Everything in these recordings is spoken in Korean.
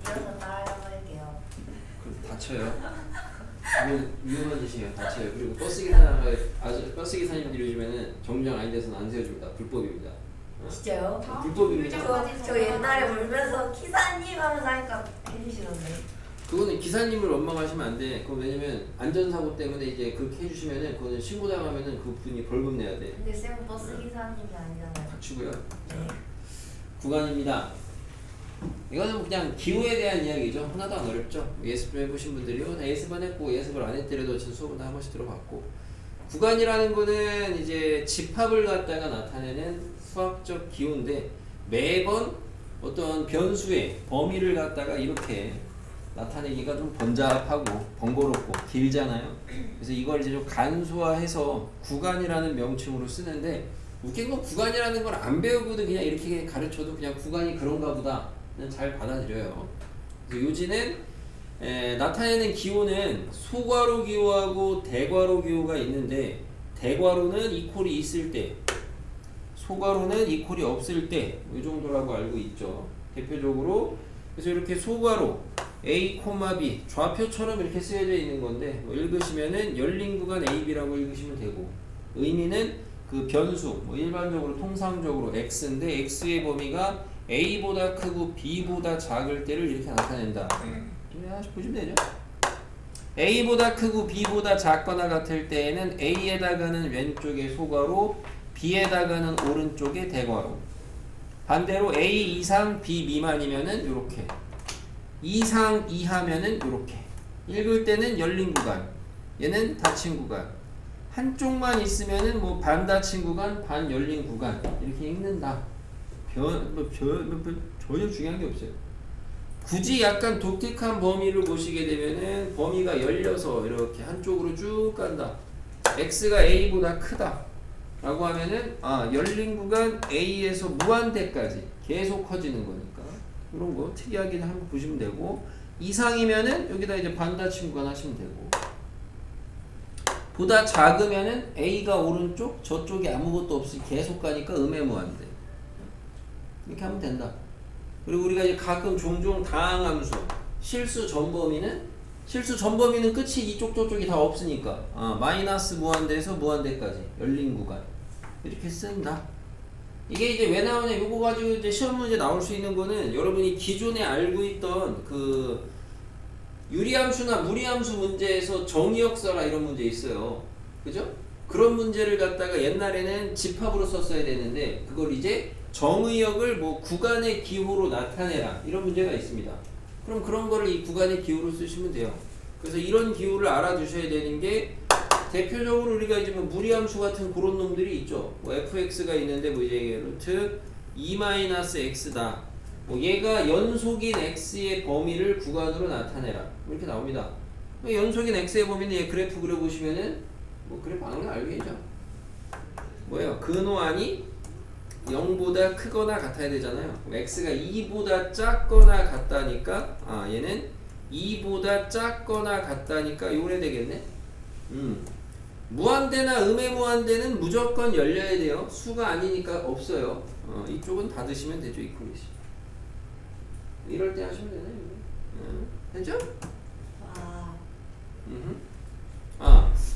뛰어서 따라가볼게요. 그럼 다쳐요. 이건 위험한 짓이에요. 다쳐요. 그리고 버스 기사님들이 요즘에는 정류장 아닌 데서는 안 세워줍니다. 불법입니다. 진짜요? 불법입니다. 저 옛날에 울면서 기사님 하면서 하니까 해주시던데. 그거는 기사님을 원망하시면 안 돼. 그건 왜냐면 안전사고 때문에 이제 그렇게 해주시면은 그거는 신고당하면은 그 분이 벌금 내야 돼. 근데 쌤은 버스 기사님이 아니잖아요. 닥치고요. 네. 구간입니다. 이거는 그냥 기호에 대한 이야기죠. 하나도 안 어렵죠. 예습 좀 해보신 분들이요. 다 예습은 했고 예습을 안 했더라도 전 수업은 다 한 번씩 들어봤고. 구간이라는 거는 이제 집합을 갖다가 나타내는 수학적 기호인데 매번 어떤 변수의 범위를 갖다가 이렇게 나타내기가 좀 번잡하고 번거롭고 길잖아요. 그래서 이걸 이제 좀 간소화해서 구간이라는 명칭으로 쓰는데 웃긴 건 구간이라는 걸 안 배우고도 그냥 이렇게 가르쳐도 그냥 구간이 그런가 보다 잘 받아들여요. 그래서 요지는 나타내는 기호는 소괄호 기호하고 대괄호 기호가 있는데 대괄호는 이퀄이 있을 때 소괄호는 이퀄이 없을 때 이 정도라고 알고 있죠. 대표적으로 그래서 이렇게 소괄호 A, B 좌표처럼 이렇게 쓰여져 있는 건데 뭐 읽으시면은 열린 구간 AB라고 읽으시면 되고 의미는 그 변수 일반적으로 통상적으로 X인데 X의 범위가 A보다 크고 B보다 작을 때를 이렇게 나타낸다. 하나씩 보시면 되죠. A보다 크고 B보다 작거나 같을 때에는 A에다가는 왼쪽에 소괄호 B에다가는 오른쪽에 대괄호 반대로 A 이상 B 미만이면은 요렇게 이상 이하면은 요렇게 읽을 때는 열린 구간 얘는 닫힌 구간 한쪽만 있으면은 뭐 반 닫힌 구간 반 열린 구간 이렇게 읽는다. 전혀 중요한 게 없어요. 굳이 약간 독특한 범위를 보시게 되면은 범위가 열려서 이렇게 한쪽으로 쭉 간다. X가 A보다 크다 라고 하면은 열린 구간 A에서 무한대까지 계속 커지는 거니까 이런 거 특이하게 한번 보시면 되고 이상이면은 여기다 이제 반 닫힌 구간 하시면 되고 보다 작으면은 A가 오른쪽 저쪽에 아무것도 없이 계속 가니까 음해무한대 이렇게 하면 된다. 그리고 우리가 이제 가끔 종종 다항함수 실수 전범위는 끝이 이쪽 저쪽이 다 없으니까 마이너스 무한대에서 무한대까지 열린 구간 이렇게 쓴다. 이게 이제 왜 나오냐 요거 가지고 이제 시험 문제 나올 수 있는 거는 여러분이 기존에 알고 있던 그 유리함수나 무리함수 문제에서 정의역 써라 이런 문제 있어요. 그죠? 그런 문제를 갖다가 옛날에는 집합으로 썼어야 되는데 그걸 이제 정의역을 뭐 구간의 기호로 나타내라 이런 문제가 있습니다. 그럼 그런 거를 이 구간의 기호로 쓰시면 돼요. 그래서 이런 기호를 알아두셔야 되는 게 대표적으로 우리가 이제 뭐 무리함수 같은 그런 놈들이 있죠. 뭐 fx가 있는데 뭐 이제 루트 2-x다. 뭐 얘가 연속인 x의 범위를 구간으로 나타내라. 이렇게 나옵니다. 연속인 x의 범위는 얘 그래프 그려보시면은 뭐 그래프 방향을 알겠죠. 뭐예요? 근호안이 0보다 크거나 같아야 되잖아요. x가 2보다 작거나 같다니까 얘는 2보다 작거나 같다니까 요래 되겠네. 무한대나 음해무한대는 무조건 열려야 돼요. 수가 아니니까 없어요. 이쪽은 닫으시면 되죠. 이퀄리시 이럴 때 하시면 되네. 됐죠?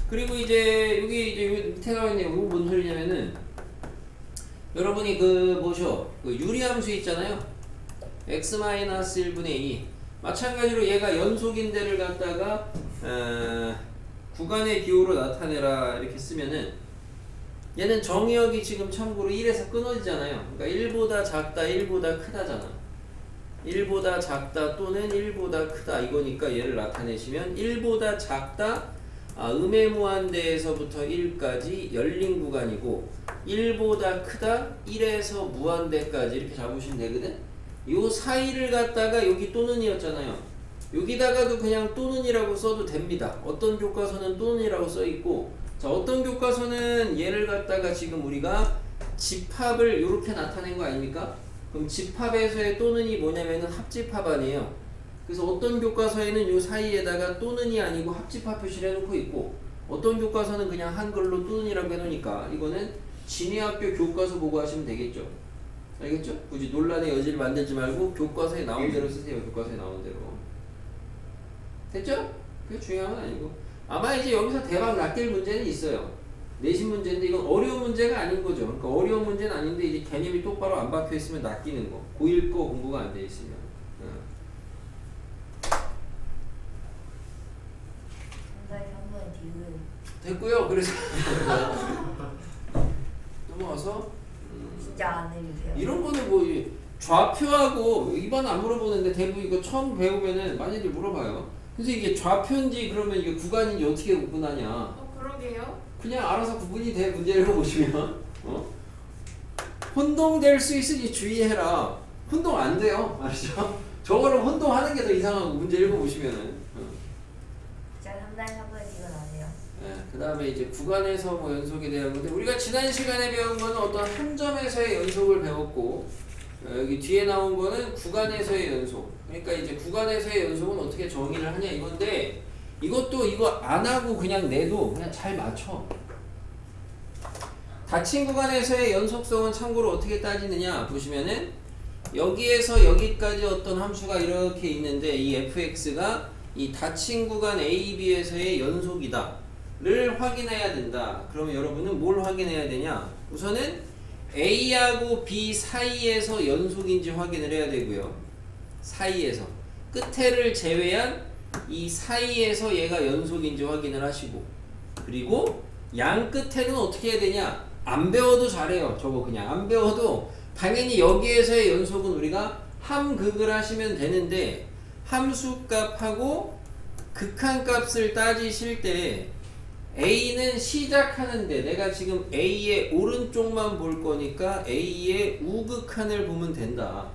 그리고 이제 여기 이제 밑에 나와 있는 이거 뭔 소리냐면은 여러분이 그 유리함수 있잖아요. x-1분의 2 마찬가지로 얘가 연속인데를 갖다가 구간의 기호로 나타내라 이렇게 쓰면은 얘는 정의역이 지금 참고로 1에서 끊어지잖아요. 그러니까 1보다 작다 1보다 크다잖아. 1보다 작다 또는 1보다 크다 이거니까 얘를 나타내시면 1보다 작다 음해무한대에서부터 1까지 열린 구간이고 1보다 크다 1에서 무한대까지 이렇게 잡으시면 되거든. 요 사이를 갖다가 여기 또는이었잖아요. 여기다가도 그냥 또는이라고 써도 됩니다. 어떤 교과서는 또는이라고 써있고 어떤 교과서는 얘를 갖다가 지금 우리가 집합을 이렇게 나타낸 거 아닙니까? 그럼 집합에서의 또는이 뭐냐면은 합집합 아니에요. 그래서 어떤 교과서에는 요 사이에다가 또는이 아니고 합집합 표시를 해놓고 있고 어떤 교과서는 그냥 한글로 또는이라고 해놓으니까 이거는 진해학교 교과서 보고 하시면 되겠죠. 알겠죠? 굳이 논란의 여지를 만들지 말고 교과서에 나온 대로 쓰세요. 교과서에 나온 대로. 됐죠? 그게 중요한 건 아니고. 아마 이제 여기서 대박 낚일 문제는 있어요. 내신 문제인데 이건 어려운 문제가 아닌 거죠. 그러니까 어려운 문제는 아닌데 이제 개념이 똑바로 안 박혀 있으면 낚이는 거. 고1 거 공부가 안 돼 있으면. 정답이 3번의 디귿. 됐고요. 그래서 넘어가서 진짜 안 내리세요. 이런 거는 뭐 좌표하고 이번 안 물어보는데 대부분 이거 처음 배우면은 많이들 물어봐요. 그래서 이게 좌표인지 그러면 이게 구간인지 어떻게 구분하냐? 그러게요. 그냥 알아서 구분이 돼. 문제 읽어보시면 혼동될 수 있으니 주의해라. 혼동 안 돼요. 알죠? 저거를 혼동하는 게 더 이상하고 문제 읽어보시면은. 진짜 3번의 디귿 아니에요. 그 다음에 이제 구간에서 뭐 연속에 대한 건데 우리가 지난 시간에 배운 거는 어떤 한 점에서의 연속을 배웠고 여기 뒤에 나온 거는 구간에서의 연속. 그러니까 이제 구간에서의 연속은 어떻게 정의를 하냐 이건데 이것도 이거 안 하고 그냥 내도 그냥 잘 맞춰. 닫힌 구간에서의 연속성은 참고로 어떻게 따지느냐 보시면은 여기에서 여기까지 어떤 함수가 이렇게 있는데 이 fx가 이 닫힌 구간 a, b에서의 연속이다 를 확인해야 된다. 그러면 여러분은 뭘 확인해야 되냐? 우선은 a하고 b 사이에서 연속인지 확인을 해야 되고요. 사이에서 끝에를 제외한 이 사이에서 얘가 연속인지 확인을 하시고 그리고 양 끝에는 어떻게 해야 되냐? 안 배워도 잘해요. 저거 그냥 안 배워도 당연히 여기에서의 연속은 우리가 함극을 하시면 되는데 함수값하고 극한값을 따지실 때 A는 시작하는데 내가 지금 A의 오른쪽만 볼 거니까 A의 우극한을 보면 된다.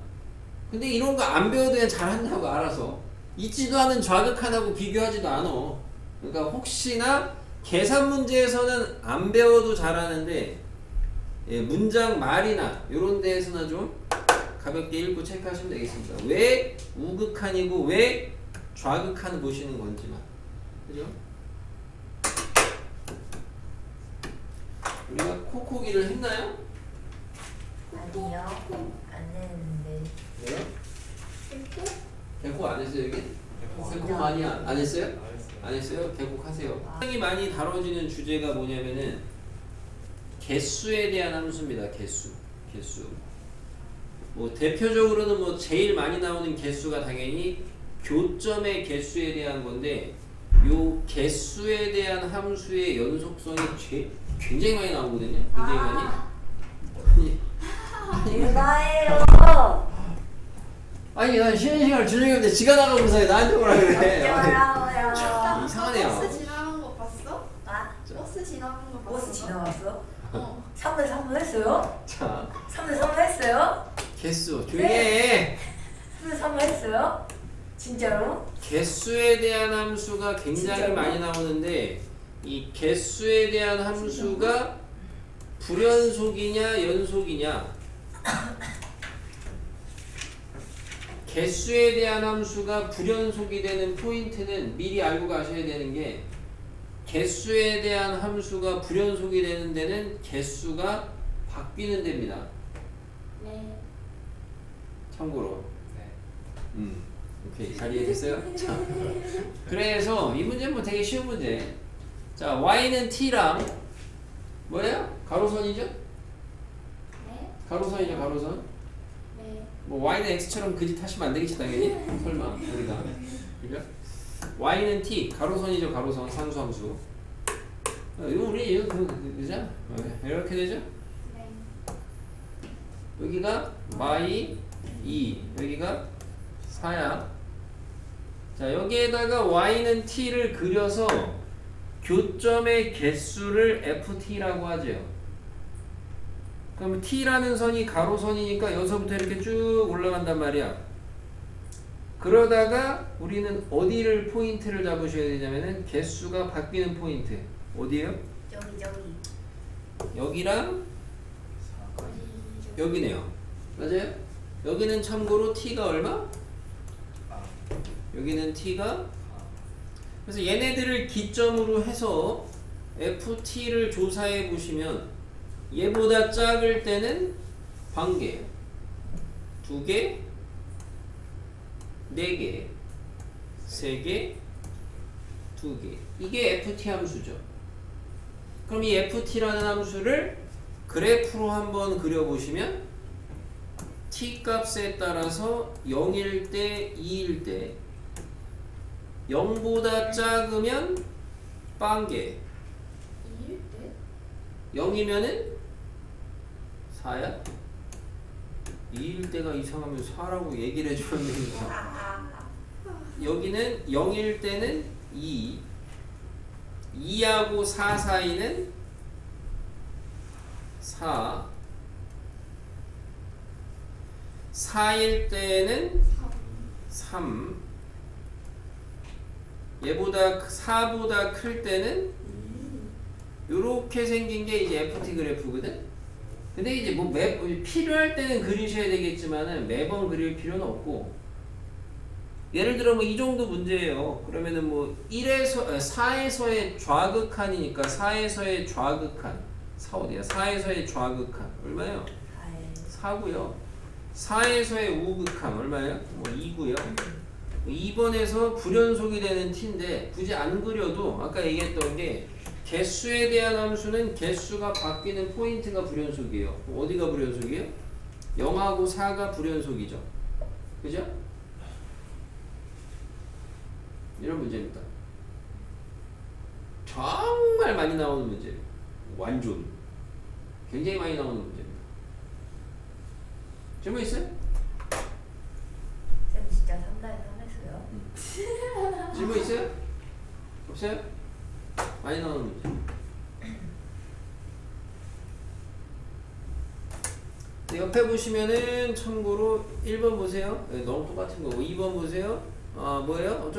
근데 이런 거 안 배워도 그냥 잘한다고 알아서 있지도 않은 좌극한하고 비교하지도 않아. 그러니까 혹시나 계산 문제에서는 안 배워도 잘하는데 문장 말이나 이런 데에서는 좀 가볍게 읽고 체크하시면 되겠습니다. 왜 우극한이고 왜 좌극한을 보시는 건지만. 그죠? 우리가 코코기를 했나요? 아니요. 안 했는데. 왜요? 됐고? 개코 안 했어요 여기? 개코 많이 안 했어요? 안 했어요? 개코 하세요. 굉장히 많이 다뤄지는 주제가 뭐냐면은 개수에 대한 함수입니다. 개수. 뭐 대표적으로는 뭐 제일 많이 나오는 개수가 당연히 교점의 개수에 대한 건데 요 개수에 대한 함수의 연속성이 굉장히 많이 나오거든요. 굉장히 많이. 대단해요. 아니 난 쉬는 시간을 준영이한테 지가 나가면서 나한테 뭐라 그래. 어쩌라고요. 이상하네요. 버스 지나간 거 봤어? 아? 버스 지나간 거 봤어? 버스 지나갔어? 어. 3분 했어요? 자 3분 했어요? 개수 조용히 해. 3분 했어요? 진짜로? 개수에 대한 함수가 굉장히 진짜로? 많이 나오는데 이 개수에 대한 함수가 불연속이냐 연속이냐 개수에 대한 함수가 불연속이 되는 포인트는 미리 알고 가셔야 되는 게 개수에 대한 함수가 불연속이 되는 데는 개수가 바뀌는 데입니다. 네. 참고로. 오케이 잘 이해됐어요? 자, 그래서 이 문제는 뭐 되게 쉬운 문제. 자 y는 t랑 뭐예요? 가로선이죠? 네. 가로선이죠 가로선. 네. 뭐 y는 x처럼 그 짓 하시면 안 되겠지 당연히. 설마 우리가 그죠? y는 t 가로선이죠 가로선 상수함수. 이거 우리 이거 그죠? 이렇게 되죠? 네. 여기가 y 2 여기가 4야. 자 여기에다가 y는 t를 그려서 교점의 개수를 ft라고 하죠. 그럼 t라는 선이 가로선이니까 여기서부터 이렇게 쭉 올라간단 말이야. 그러다가 우리는 어디를 포인트를 잡으셔야 되냐면은 개수가 바뀌는 포인트 어디예요? 저기 여기랑 여기네요. 맞아요? 여기는 참고로 t가 얼마? 여기는 t가 그래서 얘네들을 기점으로 해서 ft를 조사해 보시면 얘보다 작을 때는 관계 2개, 4개, 3개, 2개. 이게 ft 함수죠. 그럼 이 ft라는 함수를 그래프로 한번 그려보시면 t 값에 따라서 0일 때, 2일 때 0보다 작으면 빵개, 2일 때? 0이면은 4야? 2일 때가 이상하면 4라고 얘기를 해주면 됩니다. 여기는 0일 때는 2, 2하고 4 사이는 4, 4일 때는 3, 얘보다 4보다 클 때는 요렇게 생긴 게 이제 FT 그래프거든. 근데 이제 뭐 필요할 때는 그리셔야 되겠지만은 매번 그릴 필요는 없고, 예를 들어 뭐 이 정도 문제예요. 그러면은 뭐 4에서의 좌극한이니까 4에서의 좌극한 4 어디야? 4에서의 좌극한 얼마예요? 4고요. 4에서의 우극한 얼마예요? 뭐 2고요. 2번에서 불연속이 되는 t인데 굳이 안 그려도 아까 얘기했던 게 개수에 대한 함수는 개수가 바뀌는 포인트가 불연속이에요. 어디가 불연속이에요? 0하고 4가 불연속이죠. 그죠? 이런 문제입니다. 정말 많이 나오는 문제예요. 완전 굉장히 많이 나오는 문제입니다. 질문 있어요? 쌤 진짜 3단에 3했어요? 질문 있어요? 없어요? 많이 나오는 문제. 네, 옆에 보시면은 참고로 1번 보세요. 네, 너무 똑같은 거고 2번 보세요. 아 뭐예요?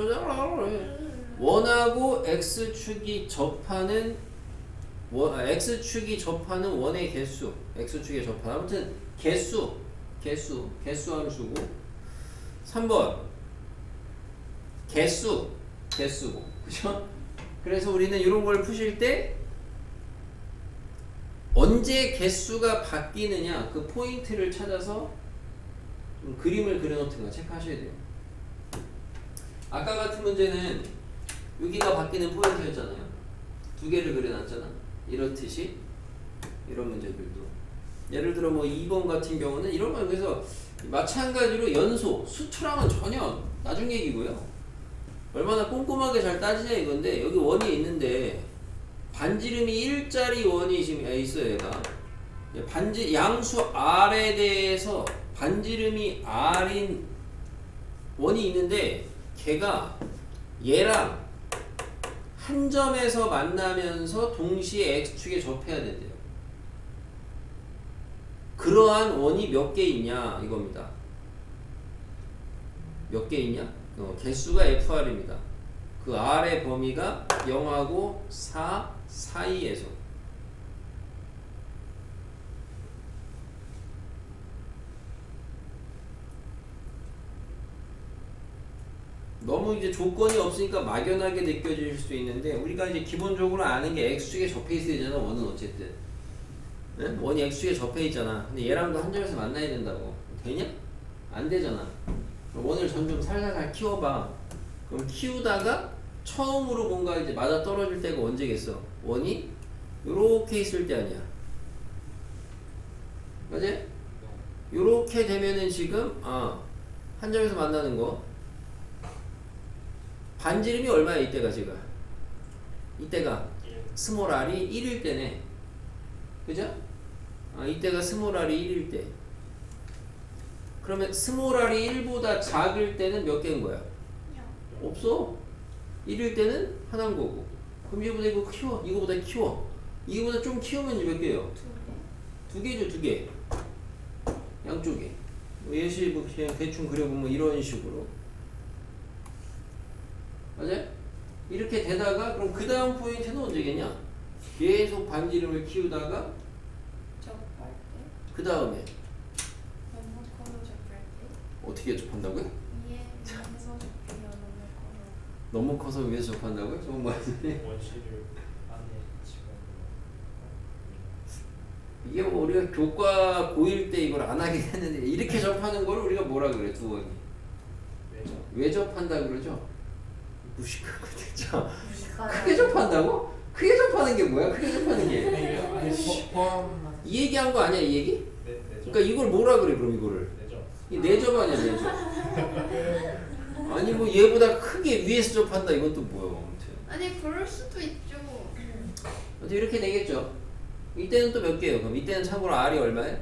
원하고 x축이 접하는 x축이 접하는 원의 개수, x축에 접하는 아무튼 개수 함수고 3번 개수고 그죠? 그래서 우리는 이런 걸 푸실 때 언제 개수가 바뀌느냐 그 포인트를 찾아서 좀 그림을 그려놓든가 체크하셔야 돼요. 아까 같은 문제는 여기가 바뀌는 포인트였잖아요. 두 개를 그려놨잖아. 이렇듯이 이런 문제들도 예를 들어 뭐 2번 같은 경우는 이런 거 그래서 마찬가지로 연소 수투랑은 전혀 나중 얘기고요. 얼마나 꼼꼼하게 잘 따지냐 이건데 여기 원이 있는데 반지름이 1짜리 원이 지금 있어요. 얘가 양수 R에 대해서 반지름이 R인 원이 있는데 걔가 얘랑 한 점에서 만나면서 동시에 X축에 접해야 된대요. 그러한 원이 몇 개 있냐 이겁니다. 몇 개 있냐? 개수가 FR입니다. 그 R의 범위가 0하고 4 사이에서 너무 이제 조건이 없으니까 막연하게 느껴질 수 있는데 우리가 이제 기본적으로 아는 게 X축에 접해 있어야 되잖아. 원은 어쨌든 응? 원이 X축에 접해 있잖아. 근데 얘랑도 한 점에서 만나야 된다고. 되냐? 안 되잖아. 원을 점점 살살살 키워봐. 그럼 키우다가 처음으로 뭔가 이제 맞아 떨어질 때가 언제겠어? 원이 요렇게 있을 때 아니야. 맞지? 요렇게 되면은 지금 한 점에서 만나는 거 반지름이 얼마야 이때가 지금? 이때가 스몰 r이 1일 때네. 그죠? 이때가 스몰 r이 1일 때. 그러면 스몰 r이 1보다 작을 때는 몇 개인 거야? 없어. 1일 때는 하나인 거고. 그럼 이거보다 이거 키워. 이거보다 키워. 이거보다 좀 키우면 몇 개예요? 2개. 2개죠, 2개. 양쪽에. 예시 뭐 그냥 대충 그려보면 이런 식으로. 맞아요? 이렇게 되다가 그럼 그 다음 포인트는 언제겠냐? 계속 반지름을 키우다가 접할 때? 그 다음에 너무 커서 접할 때? 어떻게 접한다고요? 위에 위에서 접히면 너무 너무 커서 커서 위에서 접한다고요? 저건 뭐야? 원시를 안에 집어넣어. 이게 뭐 우리가 교과 고1 때 이걸 안 하긴 했는데 이렇게 접하는 걸 우리가 뭐라 그래 두원이? 왜 접한다 그러죠? 무식하거든요. 크게 접한다고? 크게 접하는 게 뭐야? 크게 접하는 게? 이 얘기한 거 아니야 이 얘기? 그러니까 이걸 뭐라 그래 그럼 이거를? 이 내접 아니야 내접. 아니 뭐 얘보다 크게 위에서 접한다 이건 또 뭐야 아무튼. 아니 그럴 수도 있죠. 아무튼 이렇게 되겠죠. 이때는 또 몇 개예요? 그럼 이때는 참고로 R이 얼마예요?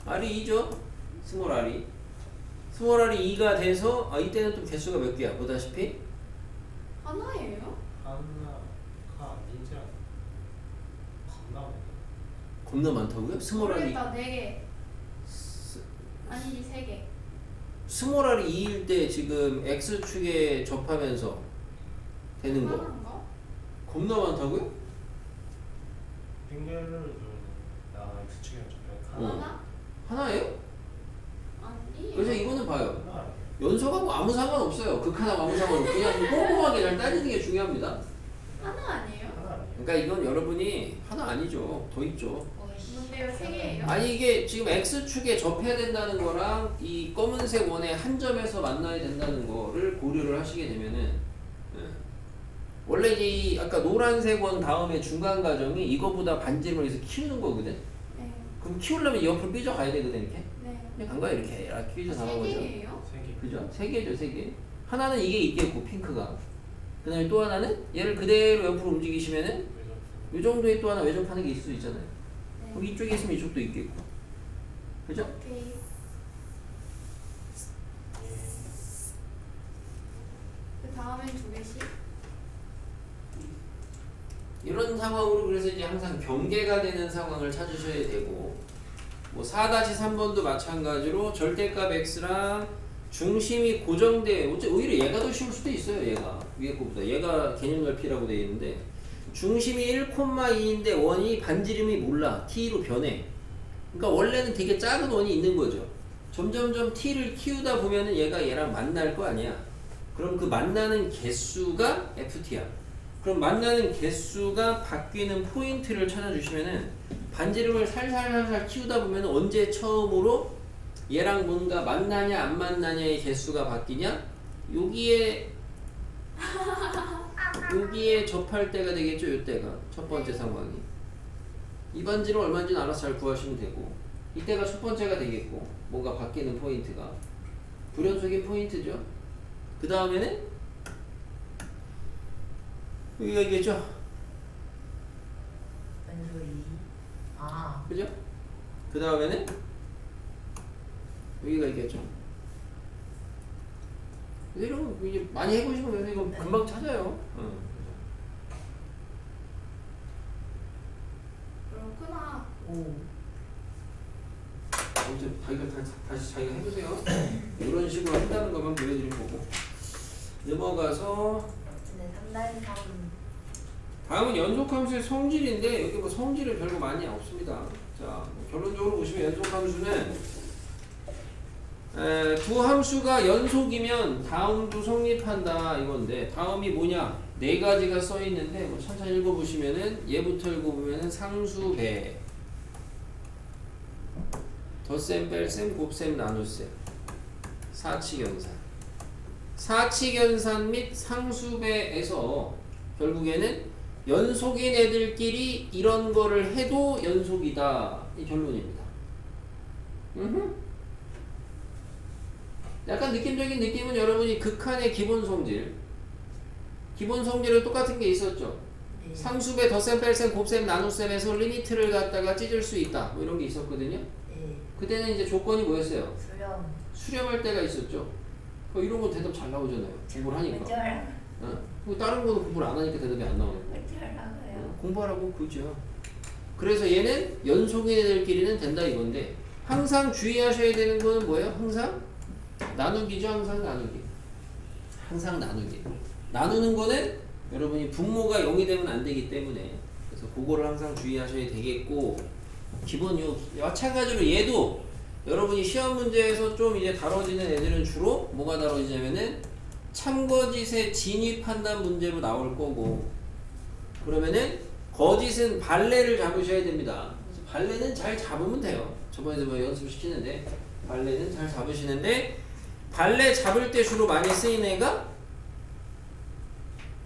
R이 2죠? 스몰 R이. 스몰 R이 2가 돼서 이때는 또 개수가 몇 개야? 보다시피 하나예요? 겁나 많다고요? 스몰 R이 모르겠다 4개. 아니지 3개. 스몰 R이 2일 때 지금 X축에 접하면서 되는 거 하나인가? 겁나 많다고요? 하나? 하나예요? 아니. 그래서 이거는 봐요. 연속하고 아무 상관없어요. 극하나고 아무 상관없고 그냥 꼼꼼하게 잘 따지는 게 중요합니다. 하나 아니에요? 그러니까 이건 여러분이 하나 아니죠. 더 있죠. 뭔데요? 3개예요? 아니 이게 지금 X축에 접해야 된다는 거랑 이 검은색 원의 한 점에서 만나야 된다는 거를 고려를 하시게 되면은 원래 이제 이 아까 노란색 원 다음에 중간 과정이 이거보다 반지름을 해서 키우는 거거든. 네. 그럼 키우려면 이 옆으로 삐져 가야 되거든 이렇게. 네. 그냥 간 거야 이렇게 삐져 나간 거죠. 3개예요? 그죠? 세 개죠, 세 개. 하나는 이게 있겠고 핑크가. 그다음에 또 하나는 얘를 그대로 옆으로 움직이시면은 이 정도의 또 하나 외접하는 게 있을 수 있잖아요. 네. 그럼 이쪽에 있으면 이쪽도 있겠고. 그죠? 오케이. 그 다음엔 2개씩? 이런 상황으로 그래서 이제 항상 경계가 되는 상황을 찾으셔야 되고 뭐 4-3번도 마찬가지로 절대값 x랑 중심이 고정돼 오히려 얘가 더 쉬울 수도 있어요. 얘가 위에 거보다 얘가 개념 넓이라고 되어 있는데 중심이 1,2인데 원이 반지름이 몰라 t로 변해. 그러니까 원래는 되게 작은 원이 있는 거죠. 점점점 t를 키우다 보면은 얘가 얘랑 만날 거 아니야. 그럼 그 만나는 개수가 ft야. 그럼 만나는 개수가 바뀌는 포인트를 찾아주시면은 반지름을 살살살살 키우다 보면 언제 처음으로 얘랑 뭔가 만나냐 안 만나냐의 개수가 바뀌냐? 여기에 접할 때가 되겠죠. 요때가 첫 번째 상황이. 이 반지름 얼마인지는 알아서 잘 구하시면 되고 이때가 첫 번째가 되겠고 뭔가 바뀌는 포인트가 불연속인 포인트죠. 그 다음에는 여기가 있겠죠. 그죠? 그 다음에는 여기가 있겠죠. 이런 거 이제 많이 해보시면 이거 금방 찾아요. 그렇구나. 아무튼 다시 자기가 해보세요. 이런 식으로 한다는 것만 보여드린 거고 넘어가서 다음은 연속함수의 성질인데 여기 뭐 성질은 별거 많이 없습니다. 자 결론적으로 보시면 연속함수는 두 함수가 연속이면 다음도 성립한다 이건데 다음이 뭐냐? 네 가지가 써 있는데 뭐 천천히 읽어보시면은 얘부터 읽어보면은 상수배, 덧셈, 뺄셈, 곱셈, 나눗셈, 사칙연산, 사칙연산 및 상수배에서 결국에는 연속인 애들끼리 이런 거를 해도 연속이다 이 결론입니다. 약간 느낌적인 느낌은 여러분이 극한의 기본 성질은 똑같은 게 있었죠. 네. 상수배, 덧셈, 뺄셈, 곱셈, 나눗셈에서 리미트를 갖다가 찢을 수 있다 뭐 이런 게 있었거든요. 네. 그때는 이제 조건이 뭐였어요? 수렴. 수렴할 때가 있었죠. 이런 건 대답 잘 나오잖아요. 공부를 하니까. 다른 거는 공부를 안 하니까 대답이 안 나오는 거예요. 공부하라고 그죠. 그래서 얘는 연속인 애들끼리는 된다 이건데 항상 주의하셔야 되는 거는 뭐예요? 항상 나누기죠. 항상 나누기. 항상 나누기. 나누는 거는 여러분이 분모가 0이 되면 안 되기 때문에 그래서 그거를 항상 주의하셔야 되겠고 기본 마찬가지로 얘도 여러분이 시험 문제에서 좀 이제 다뤄지는 애들은 주로 뭐가 다뤄지냐면은 참거짓의 진위 판단 문제로 나올 거고 그러면은 거짓은 발레를 잡으셔야 됩니다. 그래서 발레는 잘 잡으면 돼요. 저번에도 뭐 연습시키는데 발레는 잘 잡으시는데 발레 잡을 때 주로 많이 쓰이는 애가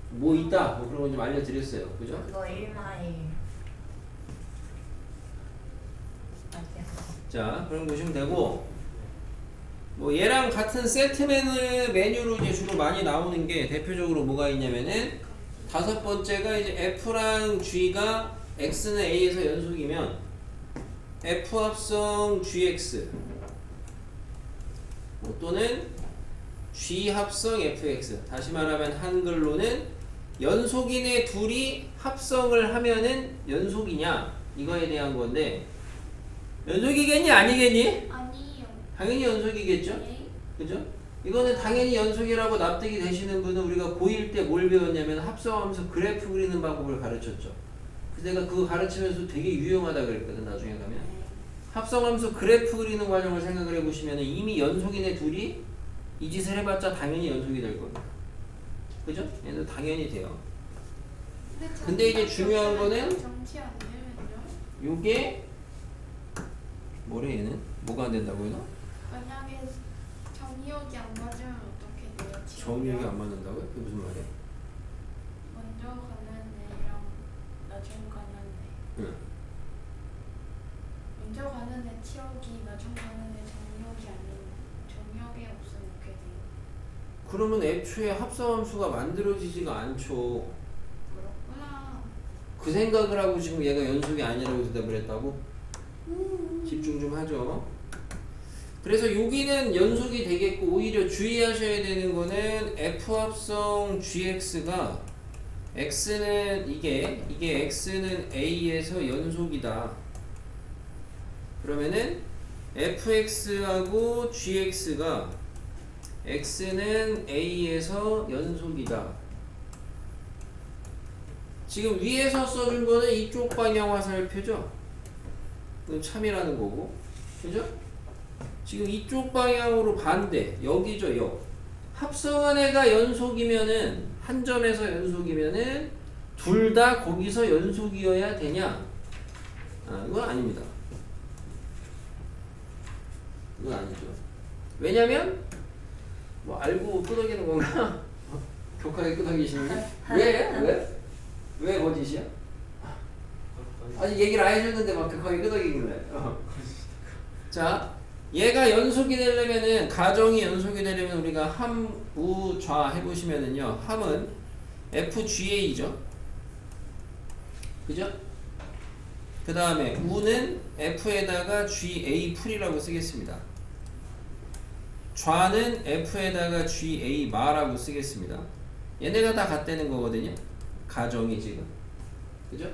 뭐 있다 뭐 그런 거 좀 알려드렸어요. 그죠? 그거 1마일. 자 그럼 보시면 되고 뭐 얘랑 같은 세트 메뉴로 이제 주로 많이 나오는 게 대표적으로 뭐가 있냐면은 다섯 번째가 이제 F랑 G가 X는 A에서 연속이면 F 합성 GX 뭐 또는 G 합성 FX 다시 말하면 한글로는 연속인의 둘이 합성을 하면은 연속이냐 이거에 대한 건데 연속이겠니 아니겠니? 아니요. 당연히 연속이겠죠? 네. 그죠? 이거는 당연히 연속이라고 납득이 되시는 분은 우리가 고1 때 뭘 배웠냐면 합성하면서 그래프 그리는 방법을 가르쳤죠. 그래서 내가 그거 가르치면서 되게 유용하다 그랬거든 나중에 가면. 합성하면서 그래프 그리는 과정을 생각을 해보시면 이미 연속인의 둘이 이 짓을 해봤자 당연히 연속이 될 겁니다. 그죠? 얘는 당연히 돼요. 근데 이제 중요한 거는 정치 안 되면요? 요게 뭐래 얘는? 뭐가 안 된다고 해서? 만약에 정의역이 안 맞으면 어떻게 돼요? 정의역이 안 맞는다고요? 그게 무슨 말이야? 먼저 가는 애랑 나중 가는 애. 응. 먼저 가는 애 치역이 나중 가는 애 정의역이 아닌 정의역에 없으면 어떻게 돼요? 그러면 애초에 합성함수가 만들어지지가 않죠. 그렇구나. 그 생각을 하고 지금 얘가 연속이 아니라고 대답을 했다고? 집중 좀 하죠. 그래서 여기는 연속이 되겠고 오히려 주의하셔야 되는 거는 F 합성 GX가 X는 이게 X는 A에서 연속이다. 그러면은 FX하고 GX가 X는 A에서 연속이다. 지금 위에서 써준 거는 이쪽 방향 화살표죠. 그건 참이라는 거고, 그죠? 지금 이쪽 방향으로 반대, 여기죠, 역. 합성한 애가 연속이면은 한 점에서 연속이면은 둘 다 거기서 연속이어야 되냐? 아, 이건 아닙니다. 이건 아니죠. 왜냐면 뭐 알고 끄덕이는 건가? 격하게 끄덕이시는데 왜? 왜 거짓이야? 아직 얘기를 안 해줬는데 막 격하게 끄덕이길래. 자, 얘가 연속이 되려면은 가정이 연속이 되려면 우리가 함, 우, 좌 해보시면은요. 함은 FGA죠. 그죠? 그 다음에 우는 F에다가 GA 풀이라고 쓰겠습니다. 좌는 F에다가 GA 마라고 쓰겠습니다. 얘네가 다 같다는 거거든요. 가정이 지금. 그죠?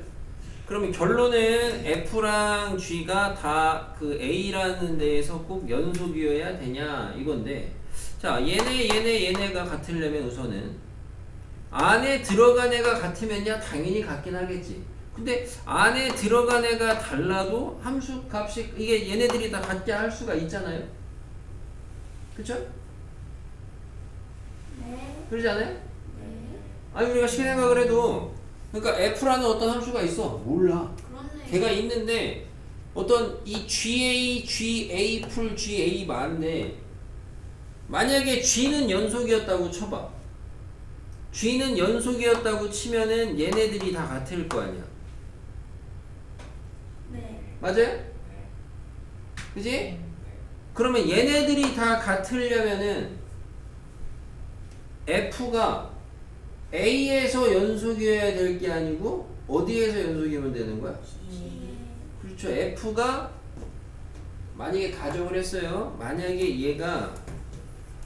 그러면 결론은 F랑 G가 다 그 A라는 데에서 꼭 연속이어야 되냐 이건데, 자 얘네가 같으려면 우선은 안에 들어간 애가 같으면야 당연히 같긴 하겠지. 근데 안에 들어간 애가 달라도 함수 값이 이게 얘네들이 다 같게 할 수가 있잖아요. 그쵸? 네. 그러지 않아요? 네. 아니 우리가 쉽게 생각을 해도 그러니까 F라는 어떤 함수가 있어. 몰라. 그렇네. 걔가 있는데 어떤 이 GA 풀 GA 많은데 만약에 G는 연속이었다고 쳐봐. G는 연속이었다고 치면은 얘네들이 다 같을 거 아니야. 네. 맞아요? 그지? 그러면 얘네들이 다 같으려면은 F가 A에서 연속이어야 될 게 아니고 어디에서 연속이면 되는 거야? 그렇죠. F가 만약에 가정을 했어요. 만약에 얘가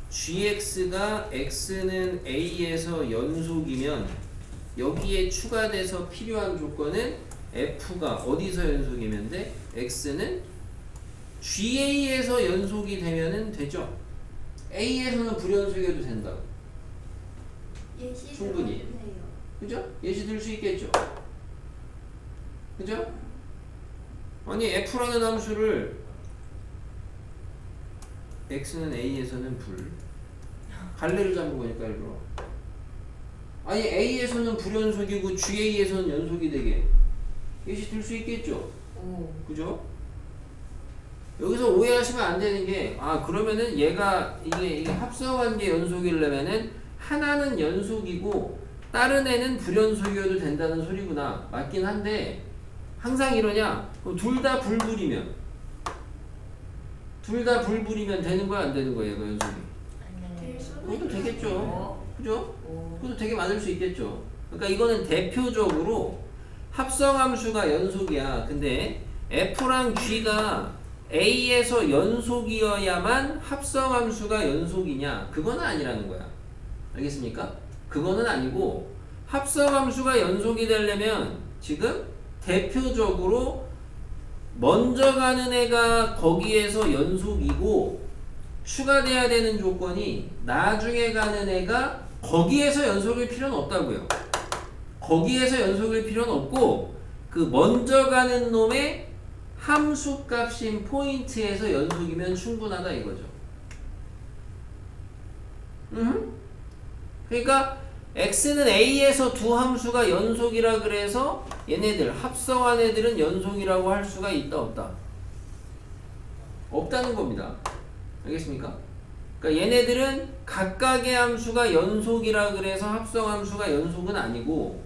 GX가 X는 A에서 연속이면 여기에 추가돼서 필요한 조건은 F가 어디서 연속이면 돼? X는 GA에서 연속이 되면은 되죠. A에서는 불연속해도 된다. 예시 충분히. 들어주세요. 그죠? 예시 들 수 있겠죠. 그죠? 아니 F라는 함수를 X는 A에서는 불 갈래를 잡은 거니까 일부러. 아니 A에서는 불연속이고 GA에서는 연속이 되게 예시 들 수 있겠죠. 오. 그죠? 여기서 오해하시면 안 되는 게, 그러면은 얘가, 이게 합성한 게 연속이려면은, 하나는 연속이고, 다른 애는 불연속이어도 된다는 소리구나. 맞긴 한데, 항상 이러냐? 둘 다 불불이면. 둘 다 불불이면 되는 거야, 안 되는 거야, 얘가 연속이? 될 수도 그것도 되겠죠. 오. 그죠? 오. 그것도 되게 많을 수 있겠죠. 그러니까 이거는 대표적으로 합성함수가 연속이야. 근데 F랑 G가 A에서 연속이어야만 합성함수가 연속이냐? 그거는 아니라는 거야. 알겠습니까? 그거는 아니고 합성함수가 연속이 되려면 지금 대표적으로 먼저 가는 애가 거기에서 연속이고 추가돼야 되는 조건이 나중에 가는 애가 거기에서 연속일 필요는 없다고요. 거기에서 연속일 필요는 없고 그 먼저 가는 놈의 함수값인 포인트에서 연속이면 충분하다 이거죠. 그러니까 x는 a에서 두 함수가 연속이라 그래서 얘네들 합성한 애들은 연속이라고 할 수가 있다 없다? 없다는 겁니다. 알겠습니까? 그러니까 얘네들은 각각의 함수가 연속이라 그래서 합성함수가 연속은 아니고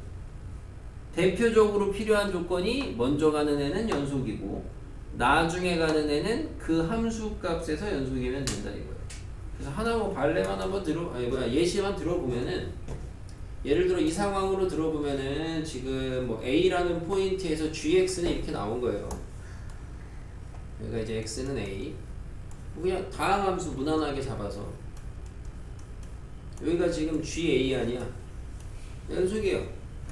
대표적으로 필요한 조건이 먼저 가는 애는 연속이고 나중에 가는 애는 그 함수 값에서 연속이면 된다 이거예요. 그래서 하나 뭐 발레만 한번 예시만 들어보면은 예를 들어 이 상황으로 들어보면은 지금 뭐 A라는 포인트에서 GX는 이렇게 나온 거예요. 여기가 이제 X는 A. 그냥 다항함수 무난하게 잡아서 여기가 지금 GA 아니야. 연속이에요.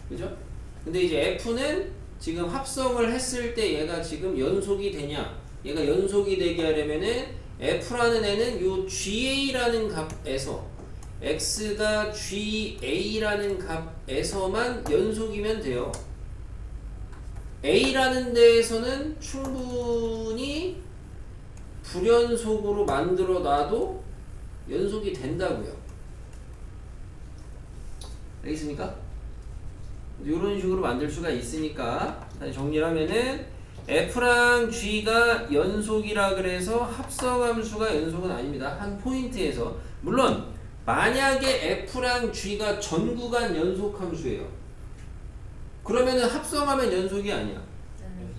그죠? 근데 이제 F는 지금 합성을 했을 때 얘가 지금 연속이 되냐? 얘가 연속이 되게 하려면은 F라는 애는 요 GA라는 값에서 X가 GA라는 값에서만 연속이면 돼요. A라는 데에서는 충분히 불연속으로 만들어 놔도 연속이 된다고요. 알겠습니까? 이런 식으로 만들 수가 있으니까 다시 정리를 하면은 F랑 G가 연속이라 그래서 합성함수가 연속은 아닙니다. 한 포인트에서 물론 만약에 F랑 G가 전 구간 연속함수예요. 그러면은 합성하면 연속이 아니야.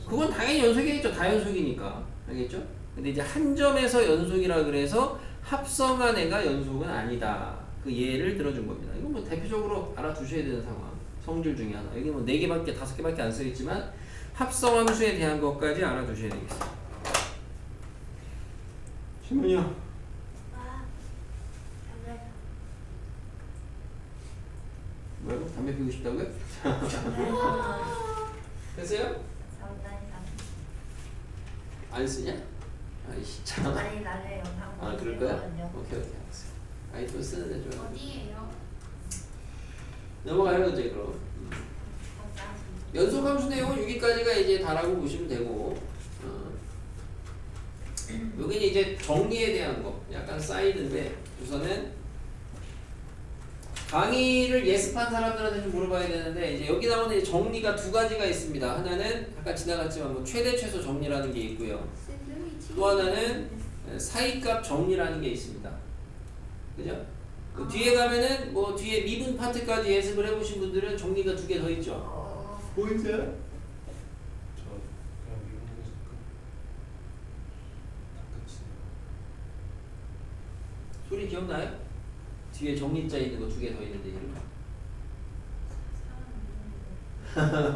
그건 당연히 연속이겠죠. 다 연속이니까. 알겠죠? 근데 이제 한 점에서 연속이라 그래서 합성한 애가 연속은 아니다. 그 예를 들어준 겁니다. 이건 뭐 대표적으로 알아두셔야 되는 상황. 성질 중에 하나. 여기 뭐 4개밖에 5개밖에 안 써있지만 합성함수에 대한 것까지 알아두셔야 되겠습니다. 신문이요. 뭐라고? 담배 피우고 싶다고요? 됐어요? 안 쓰냐? 아이씨 참. 아니 나중에 영상 그럴 거야? 오케이 알았어. 아이 또 쓰는데 좀. 어디에요? 넘어가요 이제 그럼. 연속함수 내용은 여기까지가 이제 다라고 보시면 되고. 여기는 이제 정리에 대한 거, 약간 사이드인데 우선은 강의를 예습한 사람들한테 좀 물어봐야 되는데 이제 여기 나오는 정리가 두 가지가 있습니다. 하나는 아까 지나갔지만 뭐 최대 최소 정리라는 게 있고요. 또 하나는 사이값 정리라는 게 있습니다. 그죠? 그 뒤에 가면은 뭐 뒤에 미분 파트까지 예습을 해보신 분들은 정리가 2개 더 있죠. 보이세요? 저 그냥 미국에서 끝이네요. 소리 기억나요? 뒤에 정리자 있는 거 2개 더 있는데 이름.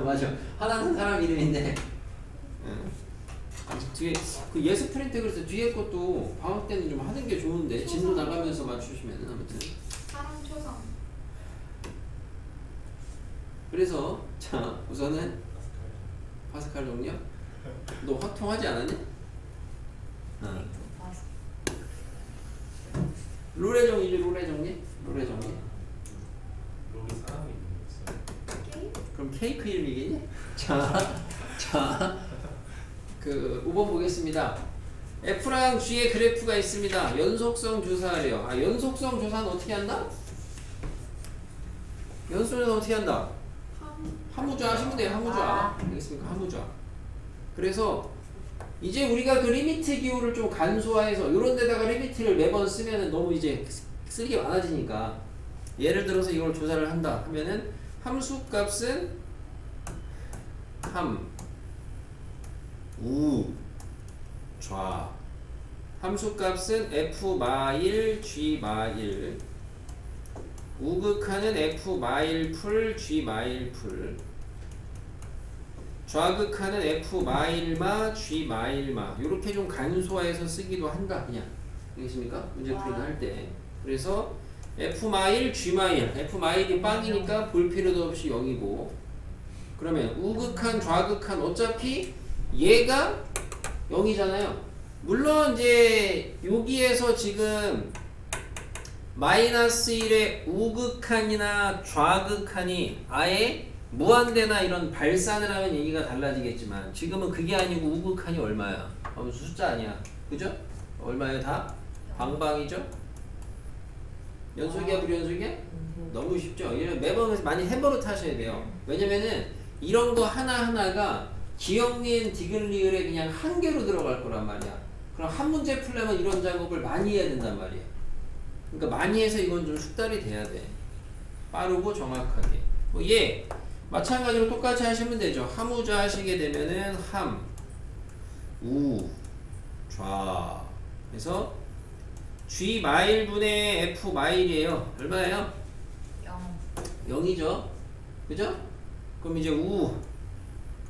맞아. 하나는 사람 이름인데. 뒤에 그 예습 프린트 그래서 뒤에 것도 방학 때는 좀 하는 게 좋은데 진도 나가면서 맞추시면은 아무튼. 사람 초성. 그래서 자 우선은 파스칼 정리요. 너 화통하지 않았냐? 룰의 정리죠. 룰의 정리. 룰의 정리. 여기 사람이 있는 거 그럼 케이크 이름이겠니? 자, 그 5번 보겠습니다. F랑 G의 그래프가 있습니다. 연속성 조사하래요. 연속성 조사는 어떻게 한다? 연속성은 어떻게 한다? 함우좌 하시면 돼요. 함우좌. 알겠습니까? 함우좌. 그래서 이제 우리가 그 리미트 기호를 좀 간소화해서 이런 데다가 리미트를 매번 쓰면은 너무 이제 쓸 게 많아지니까 예를 들어서 이걸 조사를 한다 하면은 함수 값은 함, 우, 좌. 함수 값은 f 마일 g 마일. 우극하는 f 마일 풀 g 마일 풀. 좌극하는 f 마일마 g 마일마. 이렇게 좀 간소화해서 쓰기도 한다 그냥. 알겠습니까? 문제 풀이를 할 때. 그래서 f 마일 g 마일. f 마일이 빵이니까 볼 필요도 없이 0이고. 그러면 우극한 좌극한 어차피 얘가 0이잖아요. 물론 이제 여기에서 지금 마이너스 1의 우극한이나 좌극한이 아예 무한대나 이런 발산을 하면 얘기가 달라지겠지만 지금은 그게 아니고 우극한이 얼마야? 숫자 아니야. 그죠? 얼마야 다? 방방이죠? 연속이야 불연속이야? 너무 쉽죠? 이런 매번 많이 해버릇 하셔야 돼요. 왜냐면은 이런 거 하나하나가 기억니은 디귿리을에 그냥 한 개로 들어갈 거란 말이야. 그럼 한 문제 풀려면 이런 작업을 많이 해야 된단 말이에요. 그러니까 많이 해서 이건 좀 숙달이 돼야 돼. 빠르고 정확하게. 뭐 예, 마찬가지로 똑같이 하시면 되죠. 함우좌 하시게 되면은 함, 우, 좌. 그래서 g 마일분의 f 마일이에요. 얼마예요? 0이죠. 그죠? 그럼 이제 우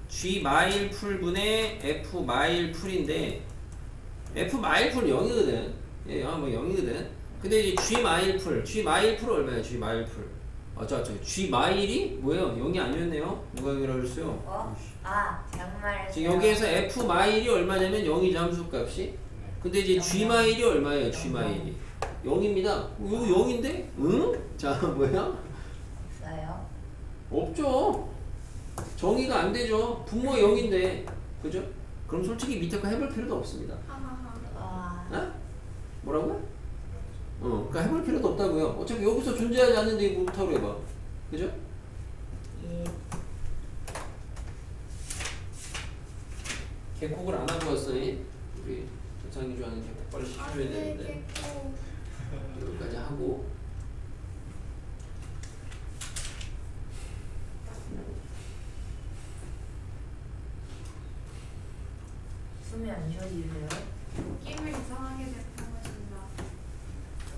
g 마일 풀분의 f 마일 풀인데 f 마일 풀 0이거든. 예, 뭐 0이거든. 근데 이제 g 마일 풀 얼마예요? g 마일 풀. g 마일이 뭐예요? 0이 아니었네요. 누가 0이라고 그랬어요? 정말. 지금 여기에서 f 마일이 얼마냐면 0이죠, 함수값이. 근데 이제 g 마일이 얼마예요? g 마일이 0입니다. 이거 0인데? 응? 자, 뭐야? 없어요. 없죠. 정의가 안 되죠. 분모 0인데. 그죠? 그럼 솔직히 밑에 거 해볼 필요도 없습니다. 어? 뭐라고요? 그러니까 해볼 필요도 없다고요. 어차피 여기서 존재하지 않는데 이거 뭐부터 해봐. 그죠? 예. 개콕을 안 하고 왔어요. 우리 조상이 좋아하는 개콕 빨리 시켜줘야 되는데. 여기까지 하고. 숨이 안 쉬어지세요? 게임을 이상하게 대표하신다.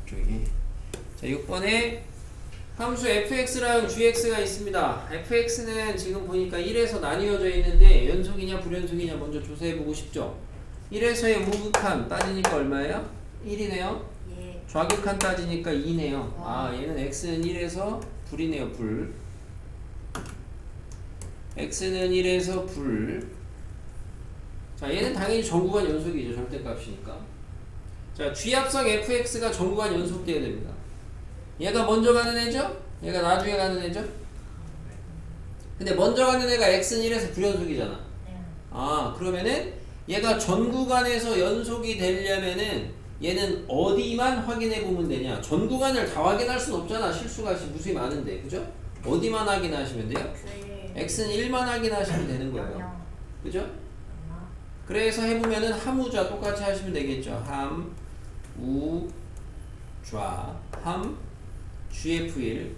저기. 자, 6번에 함수 fx랑 gx가 있습니다. fx는 지금 보니까 1에서 나뉘어져 있는데 연속이냐 불연속이냐 먼저 조사해보고 싶죠. 1에서의 우극한 따지니까 얼마예요? 1이네요. 예. 좌극한 따지니까 2네요. 얘는 x는 1에서 불이네요. 불. x는 1에서 불. 자, 얘는 당연히 정구간 연속이죠. 절대값이니까. 자, G합성 fx가 정구간 연속돼야 됩니다. 얘가 먼저 가는 애죠? 얘가 나중에 가는 애죠? 근데 먼저 가는 애가 x는 1에서 불연속이잖아. 네. 그러면은 얘가 전 구간에서 연속이 되려면은 얘는 어디만 확인해 보면 되냐? 전 구간을 다 확인할 순 없잖아. 실수가 무수히 많은데. 그죠? 어디만 확인하시면 돼요? x는 1만 확인하시면 되는 거예요. 그죠? 그래서 해보면은 함우좌 똑같이 하시면 되겠죠. 함, 우, 좌, 함, gf1,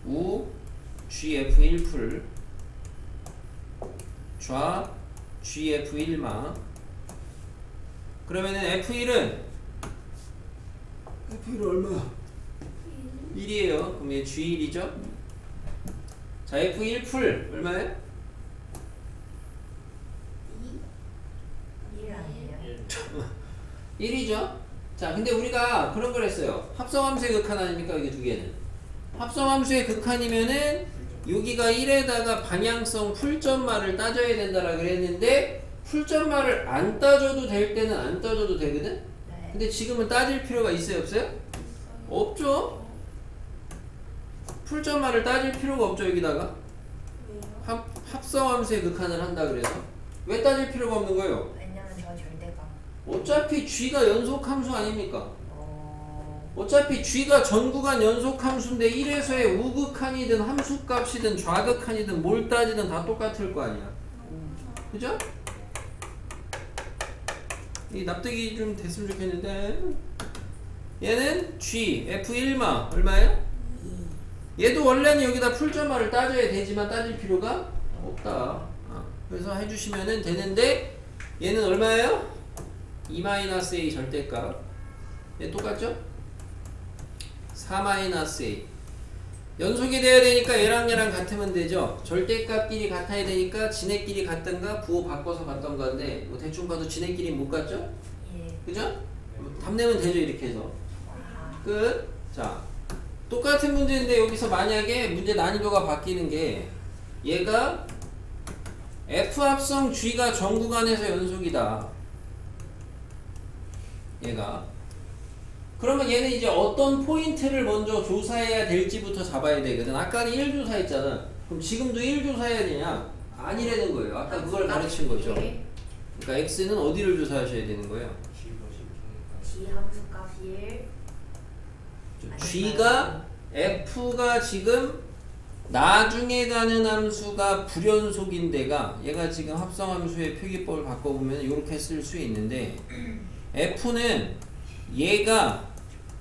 우, gf1 풀, 좌, gf1마. 그러면은 f1은 얼마야? 1이에요. 그럼 얘 g1이죠? 자, f1 풀 얼마예요? 1이죠? 자, 근데 우리가 그런 걸 했어요. 합성함수의 극한 아닙니까? 이게 두 개는. 합성함수의 극한이면은 여기가 1에다가 방향성 풀점말을 따져야 된다라고 그랬는데 풀점말을 안 따져도 될 때는 안 따져도 되거든? 네. 근데 지금은 따질 필요가 있어요? 없어요? 없죠? 풀점말을 따질 필요가 없죠, 여기다가. 합성함수의 극한을 한다 그래서. 왜 따질 필요가 없는 거예요? 왜냐면 저 절대감. 어차피 g가 연속함수 아닙니까? 어차피 G가 전구간 연속함수인데 1에서의 우극한이든 함수값이든 좌극한이든 뭘 따지든 다 똑같을 거 아니야. 그죠? 이 납득이 좀 됐으면 좋겠는데 얘는 G, F1마 얼마예요? 얘도 원래는 여기다 풀점화를 따져야 되지만 따질 필요가 없다. 그래서 해주시면 되는데 얘는 얼마예요? 2-A 절대값. 얘 똑같죠? 4-A. 연속이 돼야 되니까 얘랑 같으면 되죠. 절대값끼리 같아야 되니까 지네끼리 같던가 부호 바꿔서 같던 건데 뭐 대충 봐도 지네끼리 못 같죠? 예. 그죠? 답 내면 되죠 이렇게 해서. 와. 끝. 자, 똑같은 문제인데 여기서 만약에 문제 난이도가 바뀌는 게 얘가 F 합성 G가 전구간에서 연속이다. 얘가. 그러면 얘는 이제 어떤 포인트를 먼저 조사해야 될지부터 잡아야 되거든. 아까는 1 조사했잖아. 그럼 지금도 1 조사해야 되냐? 아니라는 거예요. 아까 그걸 가르친 거죠. 그러니까 X는 어디를 조사하셔야 되는 거예요? G 함수값 1. G가 F가 지금 나중에 가는 함수가 불연속인데가 얘가 지금 합성함수의 표기법을 바꿔보면 이렇게 쓸 수 있는데 F는 얘가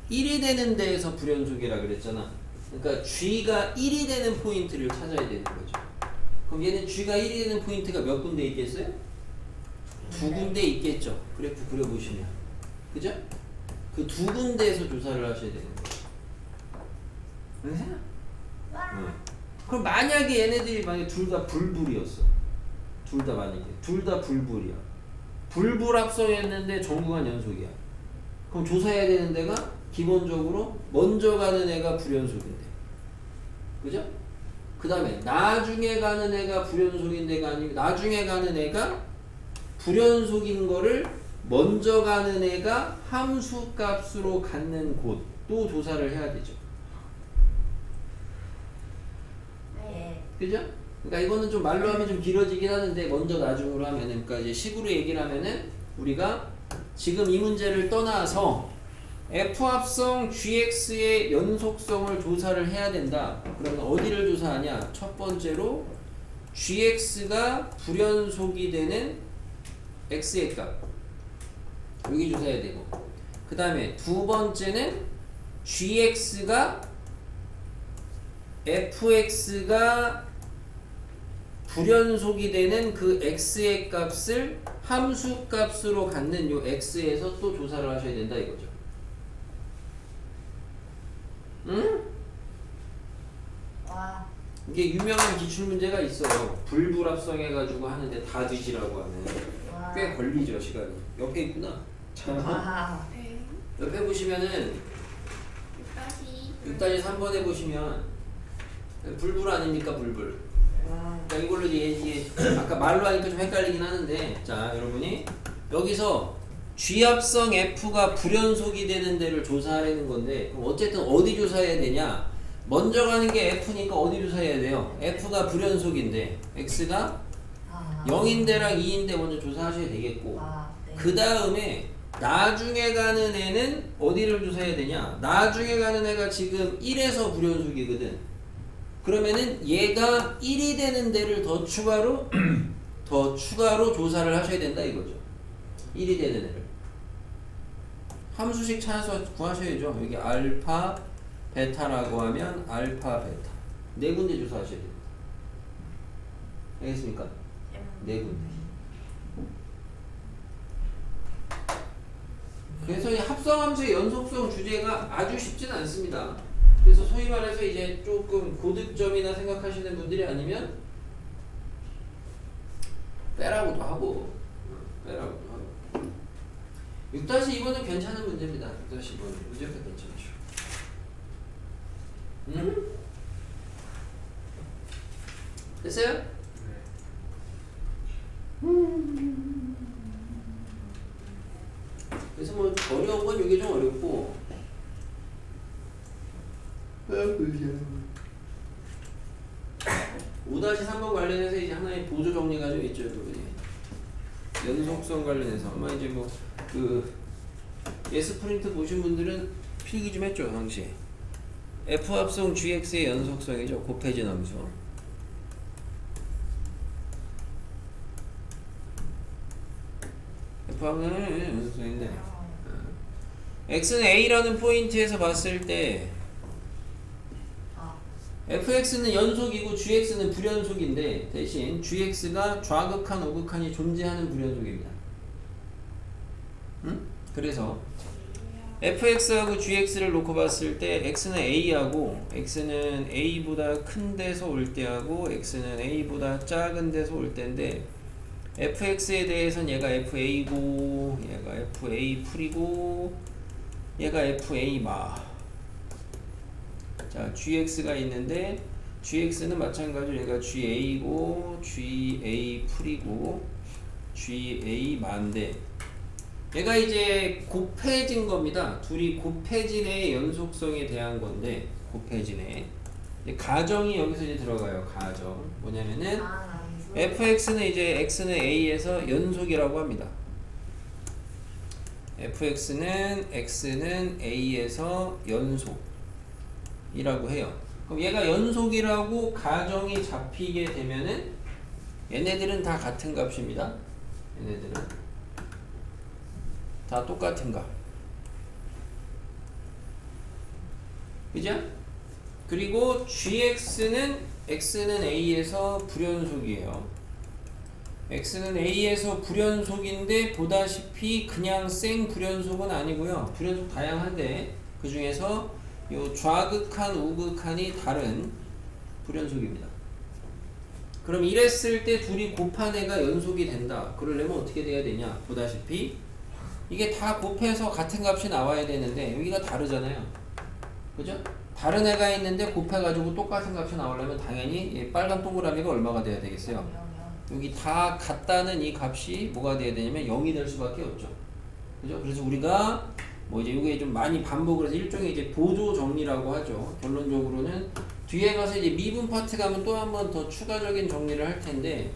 1이 되는 데에서 불연속이라 그랬잖아. 그러니까 G가 1이 되는 포인트를 찾아야 되는 거죠. 그럼 얘는 G가 1이 되는 포인트가 몇 군데 있겠어요? 2군데 있겠죠. 그래프 그려보시면. 그죠? 그 2군데에서 조사를 하셔야 되는 거예요. 응? 그럼 만약에 얘네들이 만약에 둘 다 불불이었어. 둘 다 만약에 둘 다 불불이야. 불불 합성했는데 전구간 연속이야. 그럼 조사해야 되는 데가 기본적으로 먼저 가는 애가 불연속인데. 그죠? 그 다음에 나중에 가는 애가 불연속인데가 아니고 나중에 가는 애가 불연속인 거를 먼저 가는 애가 함수값으로 갖는 곳도 조사를 해야 되죠. 네. 그죠? 그러니까 이거는 좀 말로 하면 좀 길어지긴 하는데 먼저 나중으로 하면은 그러니까 이제 식으로 얘기를 하면은 우리가 지금 이 문제를 떠나서 F 합성 GX의 연속성을 조사를 해야 된다. 그러면 어디를 조사하냐? 첫 번째로 GX가 불연속이 되는 X의 값 여기 조사해야 되고 그 다음에 두 번째는 GX가 FX가 불연속이 되는 그 X의 값을 함수 값으로 갖는 요 X에서 또 조사를 하셔야 된다 이거죠. 응? 와. 이게 유명한 기출문제가 있어요. 불불합성해가지고 하는데 다 뒤지라고 하는. 와. 꽤 걸리죠 시간이. 옆에 있구나. 자, 와. 네. 옆에 보시면은 6-3번에 보시면 불불 아닙니까 불불. 와. 그러니까 이걸로 이제 아까 말로 하니까 좀 헷갈리긴 하는데 자 여러분이 여기서 G합성 F가 불연속이 되는 데를 조사하려는 건데 그럼 어쨌든 어디 조사해야 되냐 먼저 가는 게 F니까 어디 조사해야 돼요? F가 불연속인데 X가 0인데랑 2인데 먼저 조사하셔야 되겠고 네. 그 다음에 나중에 가는 애는 어디를 조사해야 되냐 나중에 가는 애가 지금 1에서 불연속이거든 그러면은 얘가 1이 되는 데를 더 추가로 조사를 하셔야 된다 이거죠 1이 되는 애를 함수식 찾아서 구하셔야죠 여기 알파 베타라고 하면 알파 베타 네 군데 조사하셔야 됩니다 알겠습니까? 네 군데 그래서 이 합성함수의 연속성 주제가 아주 쉽진 않습니다 그래서 소위 말해서 이제 조금 고득점이나 생각하시는 분들이 아니면 빼라고도 하고 6-2번은 괜찮은 문제입니다 6-2번은 무조건 괜찮죠 됐어요? 그래서 뭐 어려운 건 이게 좀 어렵고 5-3번 관련해서 이제 하나의 보조 정리가 좀 있죠 여러분이 연속성 관련해서 아마 이제 뭐 그 예스 프린트 보신 분들은 필기 좀 했죠 당시. F 합성 GX의 연속성이죠. 곱해진 함수. F 합성 연속성인데 X는 A라는 포인트에서 봤을 때 아, fx는 연속이고 gx는 불연속인데 대신 gx가 좌극한 우극한이 존재하는 불연속입니다. 응? 그래서 fx하고 gx를 놓고 봤을 때 x는 a하고 x는 a보다 큰 데서 올 때하고 x는 a보다 작은 데서 올 때인데 fx에 대해서는 얘가 fa고 얘가 fa 풀이고 얘가 fa 마. 자, gx가 있는데 gx는 마찬가지로 얘가 ga고 ga 풀이고 ga 마인데 얘가 이제 곱해진 겁니다. 둘이 곱해진의 연속성에 대한 건데 곱해진의 가정이 여기서 이제 들어가요. 가정 뭐냐면은 함수. fx는 이제 x는 a에서 연속이라고 합니다. fx는 x는 a에서 연속이라고 해요. 그럼 얘가 연속이라고 가정이 잡히게 되면은 얘네들은 다 같은 값입니다. 얘네들은 다 똑같은 값. 그죠? 그리고 gx는 x는 a에서 불연속이에요. x는 a에서 불연속인데 보다시피 그냥 생 불연속은 아니고요. 불연속 다양한데 그 중에서 요 좌극한 우극한이 다른 불연속입니다. 그럼 이랬을 때 둘이 곱한 애가 연속이 된다. 그러려면 어떻게 돼야 되냐? 보다시피 이게 다 곱해서 같은 값이 나와야 되는데 여기가 다르잖아요. 그죠? 다른 애가 있는데 곱해가지고 똑같은 값이 나오려면 당연히 이 빨간 동그라미가 얼마가 돼야 되겠어요? 여기 다 같다는 이 값이 뭐가 돼야 되냐면 0이 될 수밖에 없죠. 그죠? 그래서 우리가 뭐 이제 이게 좀 많이 반복을 해서 일종의 이제 보조 정리라고 하죠. 결론적으로는 뒤에 가서 이제 미분 파트 가면 또 한 번 더 추가적인 정리를 할 텐데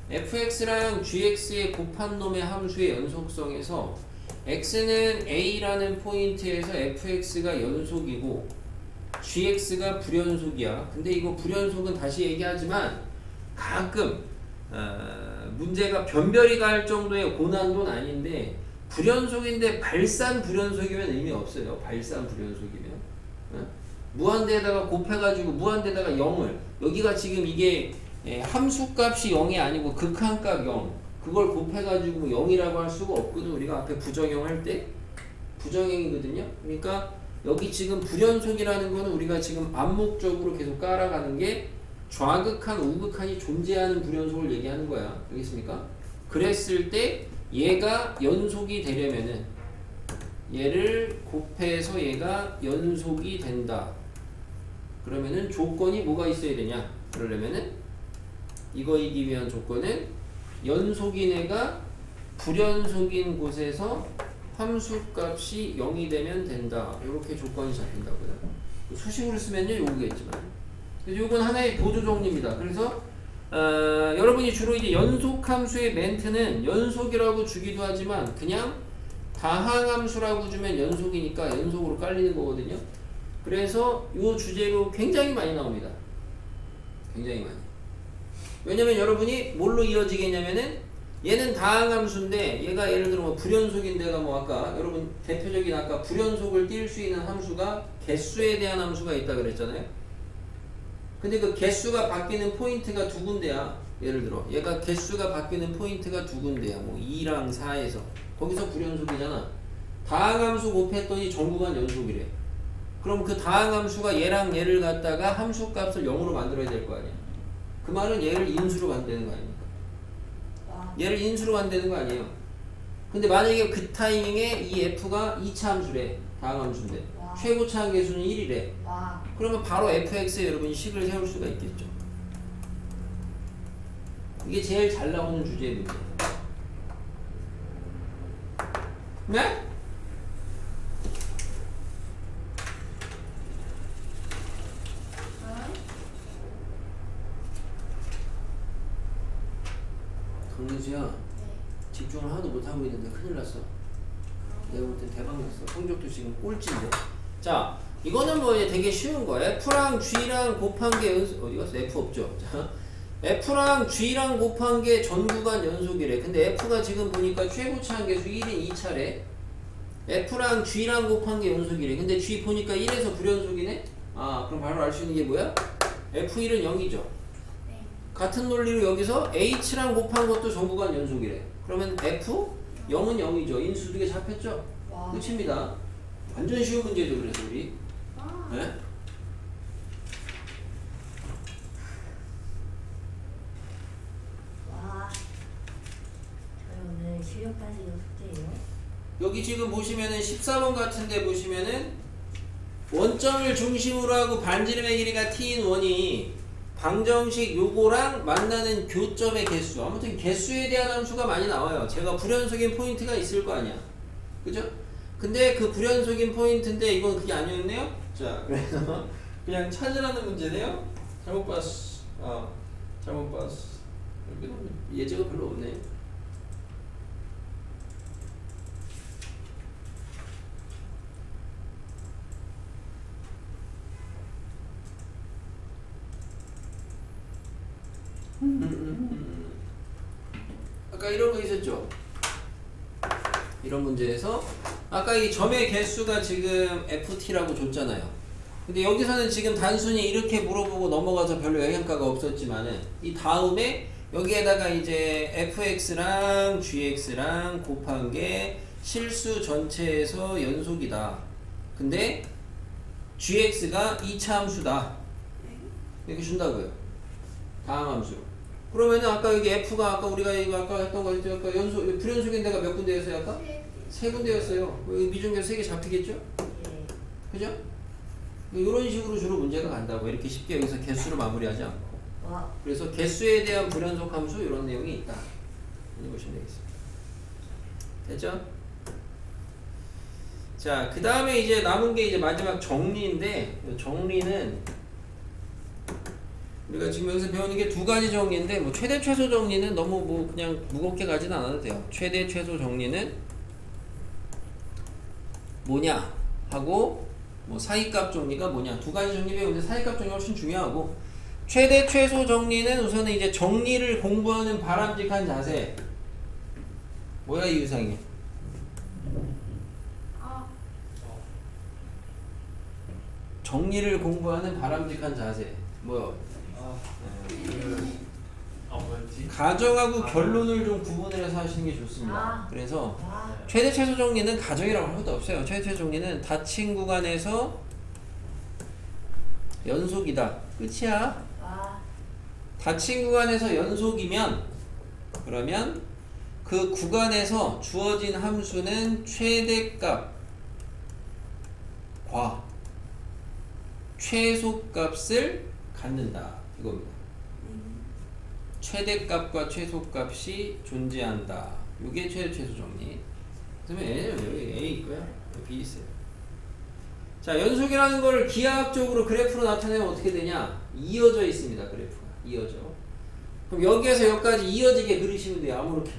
fx랑 gx의 곱한 놈의 함수의 연속성에서 x는 a라는 포인트에서 fx가 연속이고 gx가 불연속이야. 근데 이거 불연속은 다시 얘기하지만 가끔 문제가 변별이 갈 정도의 고난도는 아닌데 불연속인데 발산 불연속이면 의미 없어요. 발산 불연속이면 무한대에다가 곱해가지고 무한대에다가 0을 여기가 지금 이게 함수값이 0이 아니고 극한값 0 그걸 곱해가지고 0이라고 할 수가 없거든. 우리가 앞에 부정형 할 때 부정형이거든요. 그러니까 여기 지금 불연속이라는 거는 우리가 지금 암묵적으로 계속 깔아가는 게 좌극한 우극한이 존재하는 불연속을 얘기하는 거야. 알겠습니까? 그랬을 때 얘가 연속이 되려면은 얘를 곱해서 얘가 연속이 된다. 그러면은 조건이 뭐가 있어야 되냐? 그러려면은 이거이기 위한 조건은 연속인 애가 불연속인 곳에서 함수값이 0이 되면 된다. 이렇게 조건이 잡힌다고요. 수식으로 쓰면요 요거겠지만 요건 하나의 보조 정리입니다. 그래서 여러분이 주로 이제 연속함수의 멘트는 연속이라고 주기도 하지만 그냥 다항함수라고 주면 연속이니까 연속으로 깔리는 거거든요. 그래서 이 주제로 굉장히 많이 나옵니다. 굉장히 많이. 왜냐면 여러분이 뭘로 이어지겠냐면은 얘는 다항함수인데 얘가 예를 들어 뭐 불연속인데가 뭐 아까 여러분 대표적인 아까 불연속을 띌 수 있는 함수가 개수에 대한 함수가 있다 그랬잖아요. 근데 그 개수가 바뀌는 포인트가 두 군데야. 예를 들어 얘가 개수가 바뀌는 포인트가 두 군데야. 뭐 2랑 4에서 거기서 불연속이잖아. 다항함수 곱했더니 전부가 연속이래. 그럼 그 다항함수가 얘랑 얘를 갖다가 함수값을 0으로 만들어야 될 거 아니야. 그 말은 얘를 인수로 만드는 거 아닙니까? 얘를 인수로 만드는 거 아니에요. 근데 만약에 그 타이밍에 이 f가 2차 함수래. 다항함수인데 최고차 함계수는 1이래. 그러면 바로 fx에 여러분이 식을 세울 수가 있겠죠. 이게 제일 잘 나오는 주제의 문제. 네? 강민수야, 집중을 하나도 못하고 있는데 큰일 났어. 내가 볼 땐 대박 났어. 성적도 지금 꼴찌인데. 자, 이거는 뭐 되게 쉬운 거야. F랑 G랑 곱한 게 어디 갔어? F 없죠? 자, F랑 G랑 곱한 게 전 구간 연속이래. 근데 F가 지금 보니까 최고차 한계수 1인 2차래. F랑 G랑 곱한 게 연속이래. 근데 G 보니까 1에서 불연속이네? 아, 그럼 바로 알 수 있는 게 뭐야? F1은 0이죠. 네. 같은 논리로 여기서 H랑 곱한 것도 전 구간 연속이래. 그러면 F? 0은 0이죠. 인수 두 개 잡혔죠? 와. 끝입니다. 완전 쉬운 문제죠, 그래서 우리. 아. 네? 와. 저희 오늘 실력 따지기 숙제예요. 여기 지금 보시면은 14번 같은데 보시면은 원점을 중심으로 하고 반지름의 길이가 t인 원이 방정식 요거랑 만나는 교점의 개수. 아무튼 개수에 대한 함수가 많이 나와요. 제가 불연속인 포인트가 있을 거 아니야. 그죠? 근데 그 불연속인 포인트인데 이건 그게 아니었네요? 자, 그래서 그냥 찾으라는 문제네요? 잘못 봤어. 잘못 봤어. 여기는 예제가 별로 없네. 아까 이런 거 있었죠? 이런 문제에서 아까 이 점의 개수가 지금 FT라고 줬잖아요. 근데 여기서는 지금 단순히 이렇게 물어보고 넘어가서 별로 영향가가 없었지만은 이 다음에 여기에다가 이제 fx랑 gx랑 곱한 게 실수 전체에서 연속이다. 근데 gx가 2차 함수다. 이렇게 준다고요. 다음 함수로. 그러면은 아까 여기 f가 아까 우리가 이거 아까 했던 거 있죠? 아까 연속 불연속인 데가 몇 군데였어요? 아까? 세 군데였어요. 여기 미중계수 3개 잡히겠죠? 예. 그죠? 이런 식으로 주로 문제가 간다고. 이렇게 쉽게 여기서 개수로 마무리하지 않고. 와. 그래서 개수에 대한 불연속 함수 이런 내용이 있다. 이렇게 보시면 되겠습니다. 됐죠? 자, 그 다음에 이제 남은 게 이제 마지막 정리인데, 정리는 우리가 지금 여기서 배우는 게 두 가지 정리인데, 뭐 최대 최소 정리는 너무 뭐 그냥 무겁게 가지는 않아도 돼요. 최대 최소 정리는 뭐냐 하고, 뭐 사이값 정리가 뭐냐, 두 가지 정리 배우는데 사이값 정리가 훨씬 중요하고, 최대 최소 정리는 우선은 이제 정리를 공부하는 바람직한 자세. 뭐야 이 유상이? 아. 정리를 공부하는 바람직한 자세. 뭐요? 뭐였지? 가정하고 결론을 좀 구분을 해서 하시는 게 좋습니다. 아. 그래서 와. 최대 최소 정리는 가정이라고 할 것도 없어요. 최대 최소 정리는 닫힌 구간에서 연속이다. 끝이야. 와. 닫힌 구간에서 연속이면 그러면 그 구간에서 주어진 함수는 최대값과 최소값을 갖는다. 이겁니다. 최대값과 최소값이 존재한다. 이게 최대 최소 정리. 그러면 여기 A 있고요. 여기 B 있어요. 자, 연속이라는 걸 기하학적으로 그래프로 나타내면 어떻게 되냐? 이어져 있습니다. 그래프가 이어져. 그럼 여기에서 여기까지 이어지게 그리시면 돼요. 아무렇게나.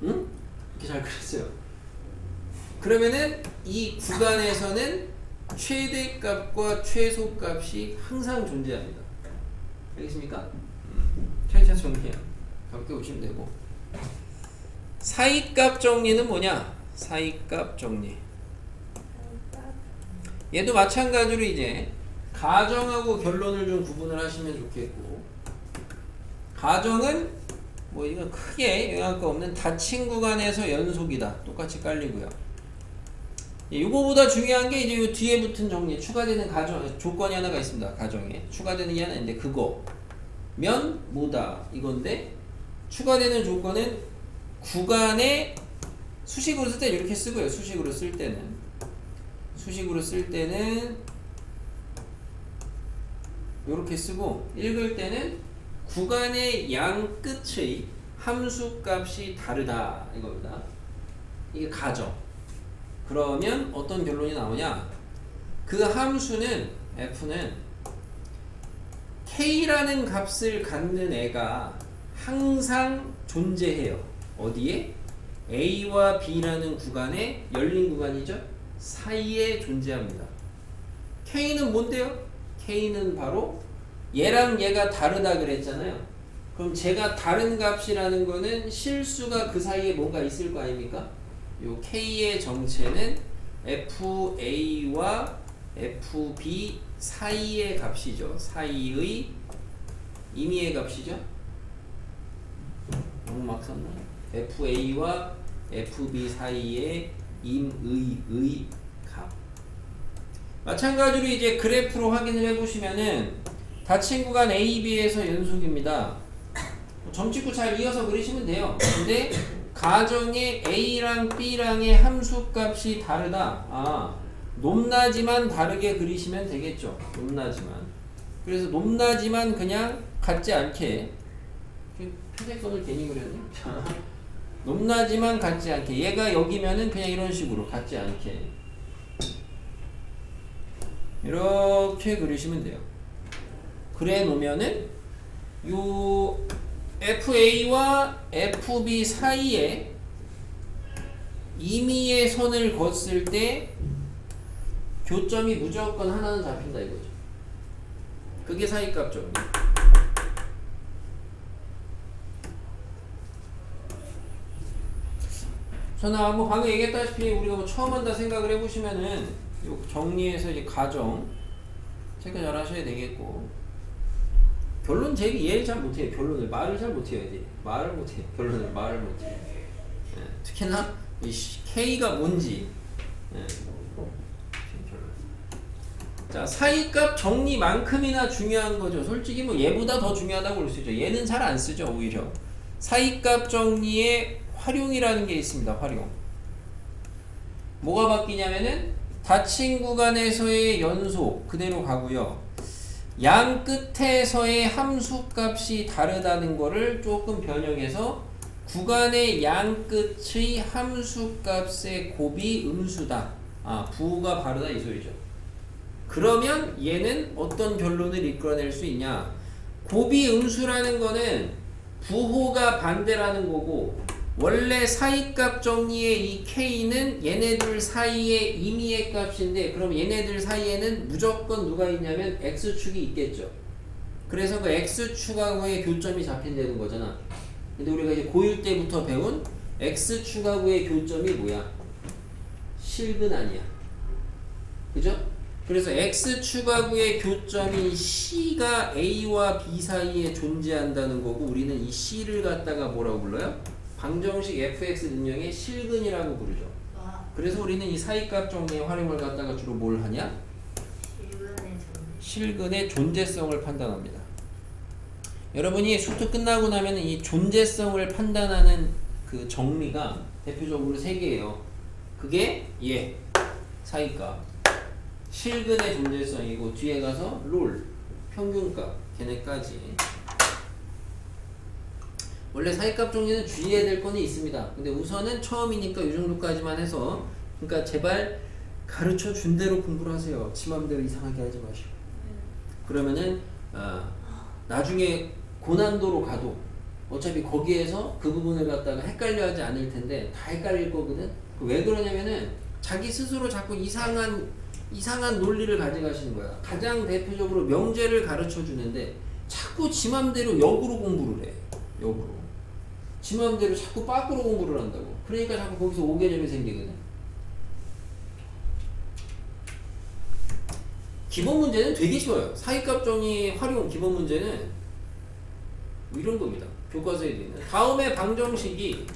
응? 이렇게 잘 그렸어요. 그러면은 이 구간에서는 최대값과 최소값이 항상 존재합니다. 알겠습니까? 최대 정리해요. 가볍게 보시면 되고. 사이값 정리는 뭐냐? 사이값 정리. 얘도 마찬가지로 이제 가정하고 결론을 좀 구분을 하시면 좋겠고, 가정은 뭐 이건 크게 영향가 없는 닫힌 구간에서 연속이다. 똑같이 깔리고요. 이거보다 중요한 게 이제 요 뒤에 붙은 정리, 추가되는 가정 조건이 하나가 있습니다. 가정에 추가되는 게 하나 있는데 그거면 뭐다 이건데, 추가되는 조건은 구간에 수식으로 쓸 때는 이렇게 쓰고요. 수식으로 쓸 때는 이렇게 쓰고, 읽을 때는 구간의 양 끝의 함수값이 다르다 이겁니다. 이게 가정. 그러면 어떤 결론이 나오냐? 그 함수는 f는 k라는 값을 갖는 애가 항상 존재해요. 어디에? A와 B라는 구간에 열린 구간이죠. 사이에 존재합니다. K는 뭔데요? K는 바로 얘랑 얘가 다르다 그랬잖아요. 그럼 제가 다른 값이라는 거는 실수가 그 사이에 뭔가 있을 거 아닙니까? 요 K의 정체는 FA와 FB 사이의 값이죠. 사이의 임의의 값이죠. 너무 막 썼나? FA와 FB 사이의 임의의 값. 마찬가지로 이제 그래프로 확인을 해보시면은 닫힌 구간 AB에서 연속입니다. 점 찍고 잘 이어서 그리시면 돼요. 근데 가정의 A랑 B랑의 함수값이 다르다. 높낮이만 다르게 그리시면 되겠죠. 높낮이만. 그래서 높낮이만 그냥 같지 않게 회색선을 괜히 그렸네. 높낮이만 같지 않게 얘가 여기면은 그냥 이런 식으로 같지 않게 이렇게 그리시면 돼요. 그래 놓으면은 요 FA와 FB 사이에 임의의 선을 걷을 때 교점이 무조건 하나는 잡힌다 이거죠. 그게 사이값 정리. 저는 뭐 방금 얘기했다시피 우리가 뭐 처음 한다 생각을 해보시면은 요 정리해서 이제 가정 체크 잘 하셔야 되겠고, 결론 제기 이해를 잘 못해요. 결론을 말을 잘 못해요. 애들이 말을 못해요. 결론을 말을 못해요. 예, 특히나 이 K가 뭔지. 예. 자, 사이값 정리만큼이나 중요한 거죠. 솔직히 뭐 얘보다 더 중요하다고 볼 수 있죠. 얘는 잘 안 쓰죠. 오히려 사이값 정리의 활용이라는 게 있습니다. 활용. 뭐가 바뀌냐면은 닫힌 구간에서의 연속 그대로 가고요. 양 끝에서의 함수값이 다르다는 거를 조금 변형해서 구간의 양 끝의 함수값의 곱이 음수다. 부호가 바르다 이 소리죠. 그러면 얘는 어떤 결론을 이끌어낼 수 있냐? 곱이 음수라는 거는 부호가 반대라는 거고, 원래 사이값 정리의 이 K는 얘네들 사이의 임의의 값인데, 그럼 얘네들 사이에는 무조건 누가 있냐면 X축이 있겠죠. 그래서 그 X축하고의 교점이 잡힌다는 거잖아. 근데 우리가 이제 고1 때부터 배운 X축하고의 교점이 뭐야? 실근 아니야. 그죠? 그래서 X축하고의 교점이 C가 A와 B 사이에 존재한다는 거고, 우리는 이 C를 갖다가 뭐라고 불러요? 방정식 fx 능력의 실근이라고 부르죠. 그래서 우리는 이 사이값 정리의 활용을 갖다가 주로 뭘 하냐? 실근의 존재성을 판단합니다. 여러분이 수트 끝나고 나면 이 존재성을 판단하는 그 정리가 대표적으로 3개예요. 그게 사이값, 실근의 존재성이고, 뒤에 가서 롤, 평균값, 걔네까지. 원래 사이값 정리는 주의해야 될 거는 있습니다. 근데 우선은 처음이니까 이 정도까지만 해서, 그러니까 제발 가르쳐 준 대로 공부를 하세요. 지 맘대로 이상하게 하지 마시고. 그러면은 나중에 고난도로 가도 어차피 거기에서 그 부분을 갖다가 헷갈려 하지 않을 텐데 다 헷갈릴 거거든. 왜 그러냐면은 자기 스스로 자꾸 이상한 논리를 가져가시는 거야. 가장 대표적으로 명제를 가르쳐 주는데 자꾸 지 맘대로 역으로 공부를 해. 역으로. 지 맘대로 자꾸 빠꾸로 공부를 한다고. 그러니까 자꾸 거기서 오개념이 생기거든. 기본 문제는 되게 쉬워요. 사이값 정의 활용 기본 문제는 뭐 이런 겁니다. 교과서에 있는 다음의 방정식이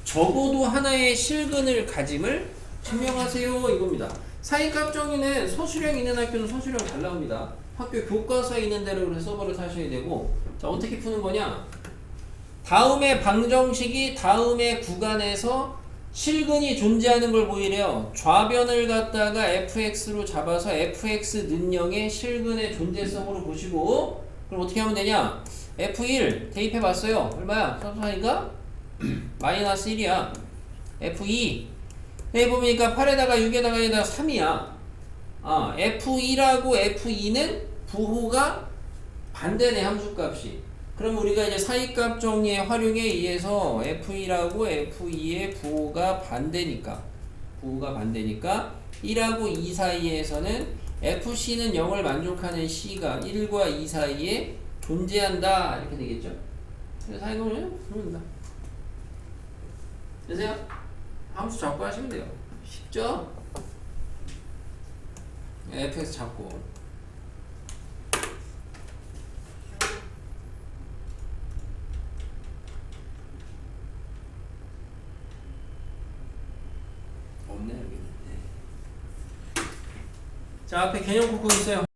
적어도 하나의 실근을 가짐을 증명하세요 이겁니다. 사이값 정의는 서술형 있는 학교는 서술형 잘 나옵니다. 학교 교과서에 있는 대로 그래서 서버를 하셔야 되고, 자 어떻게 푸는 거냐? 다음의 방정식이 다음의 구간에서 실근이 존재하는 걸 보이래요. 좌변을 갖다가 fx로 잡아서 fx 는영의 실근의 존재성으로 보시고, 그럼 어떻게 하면 되냐? f1 대입해 봤어요. 얼마야? 서술하니까 마이너스 1이야. f2 해보니까 8에다가 6에다가 3이야. F1하고 F2는 부호가 반대네, 함수값이. 그럼 우리가 이제 사이값 정리의 활용에 의해서 F1하고 F2의 부호가 반대니까 1하고 2 사이에서는 FC는 0을 만족하는 C가 1과 2 사이에 존재한다 이렇게 되겠죠. 그래서 사이값을 부른다. 되세요? 함수 잡고 하시면 돼요. 쉽죠? fx 잡고 없네 여기. 자 앞에 개념 括弧 있어요.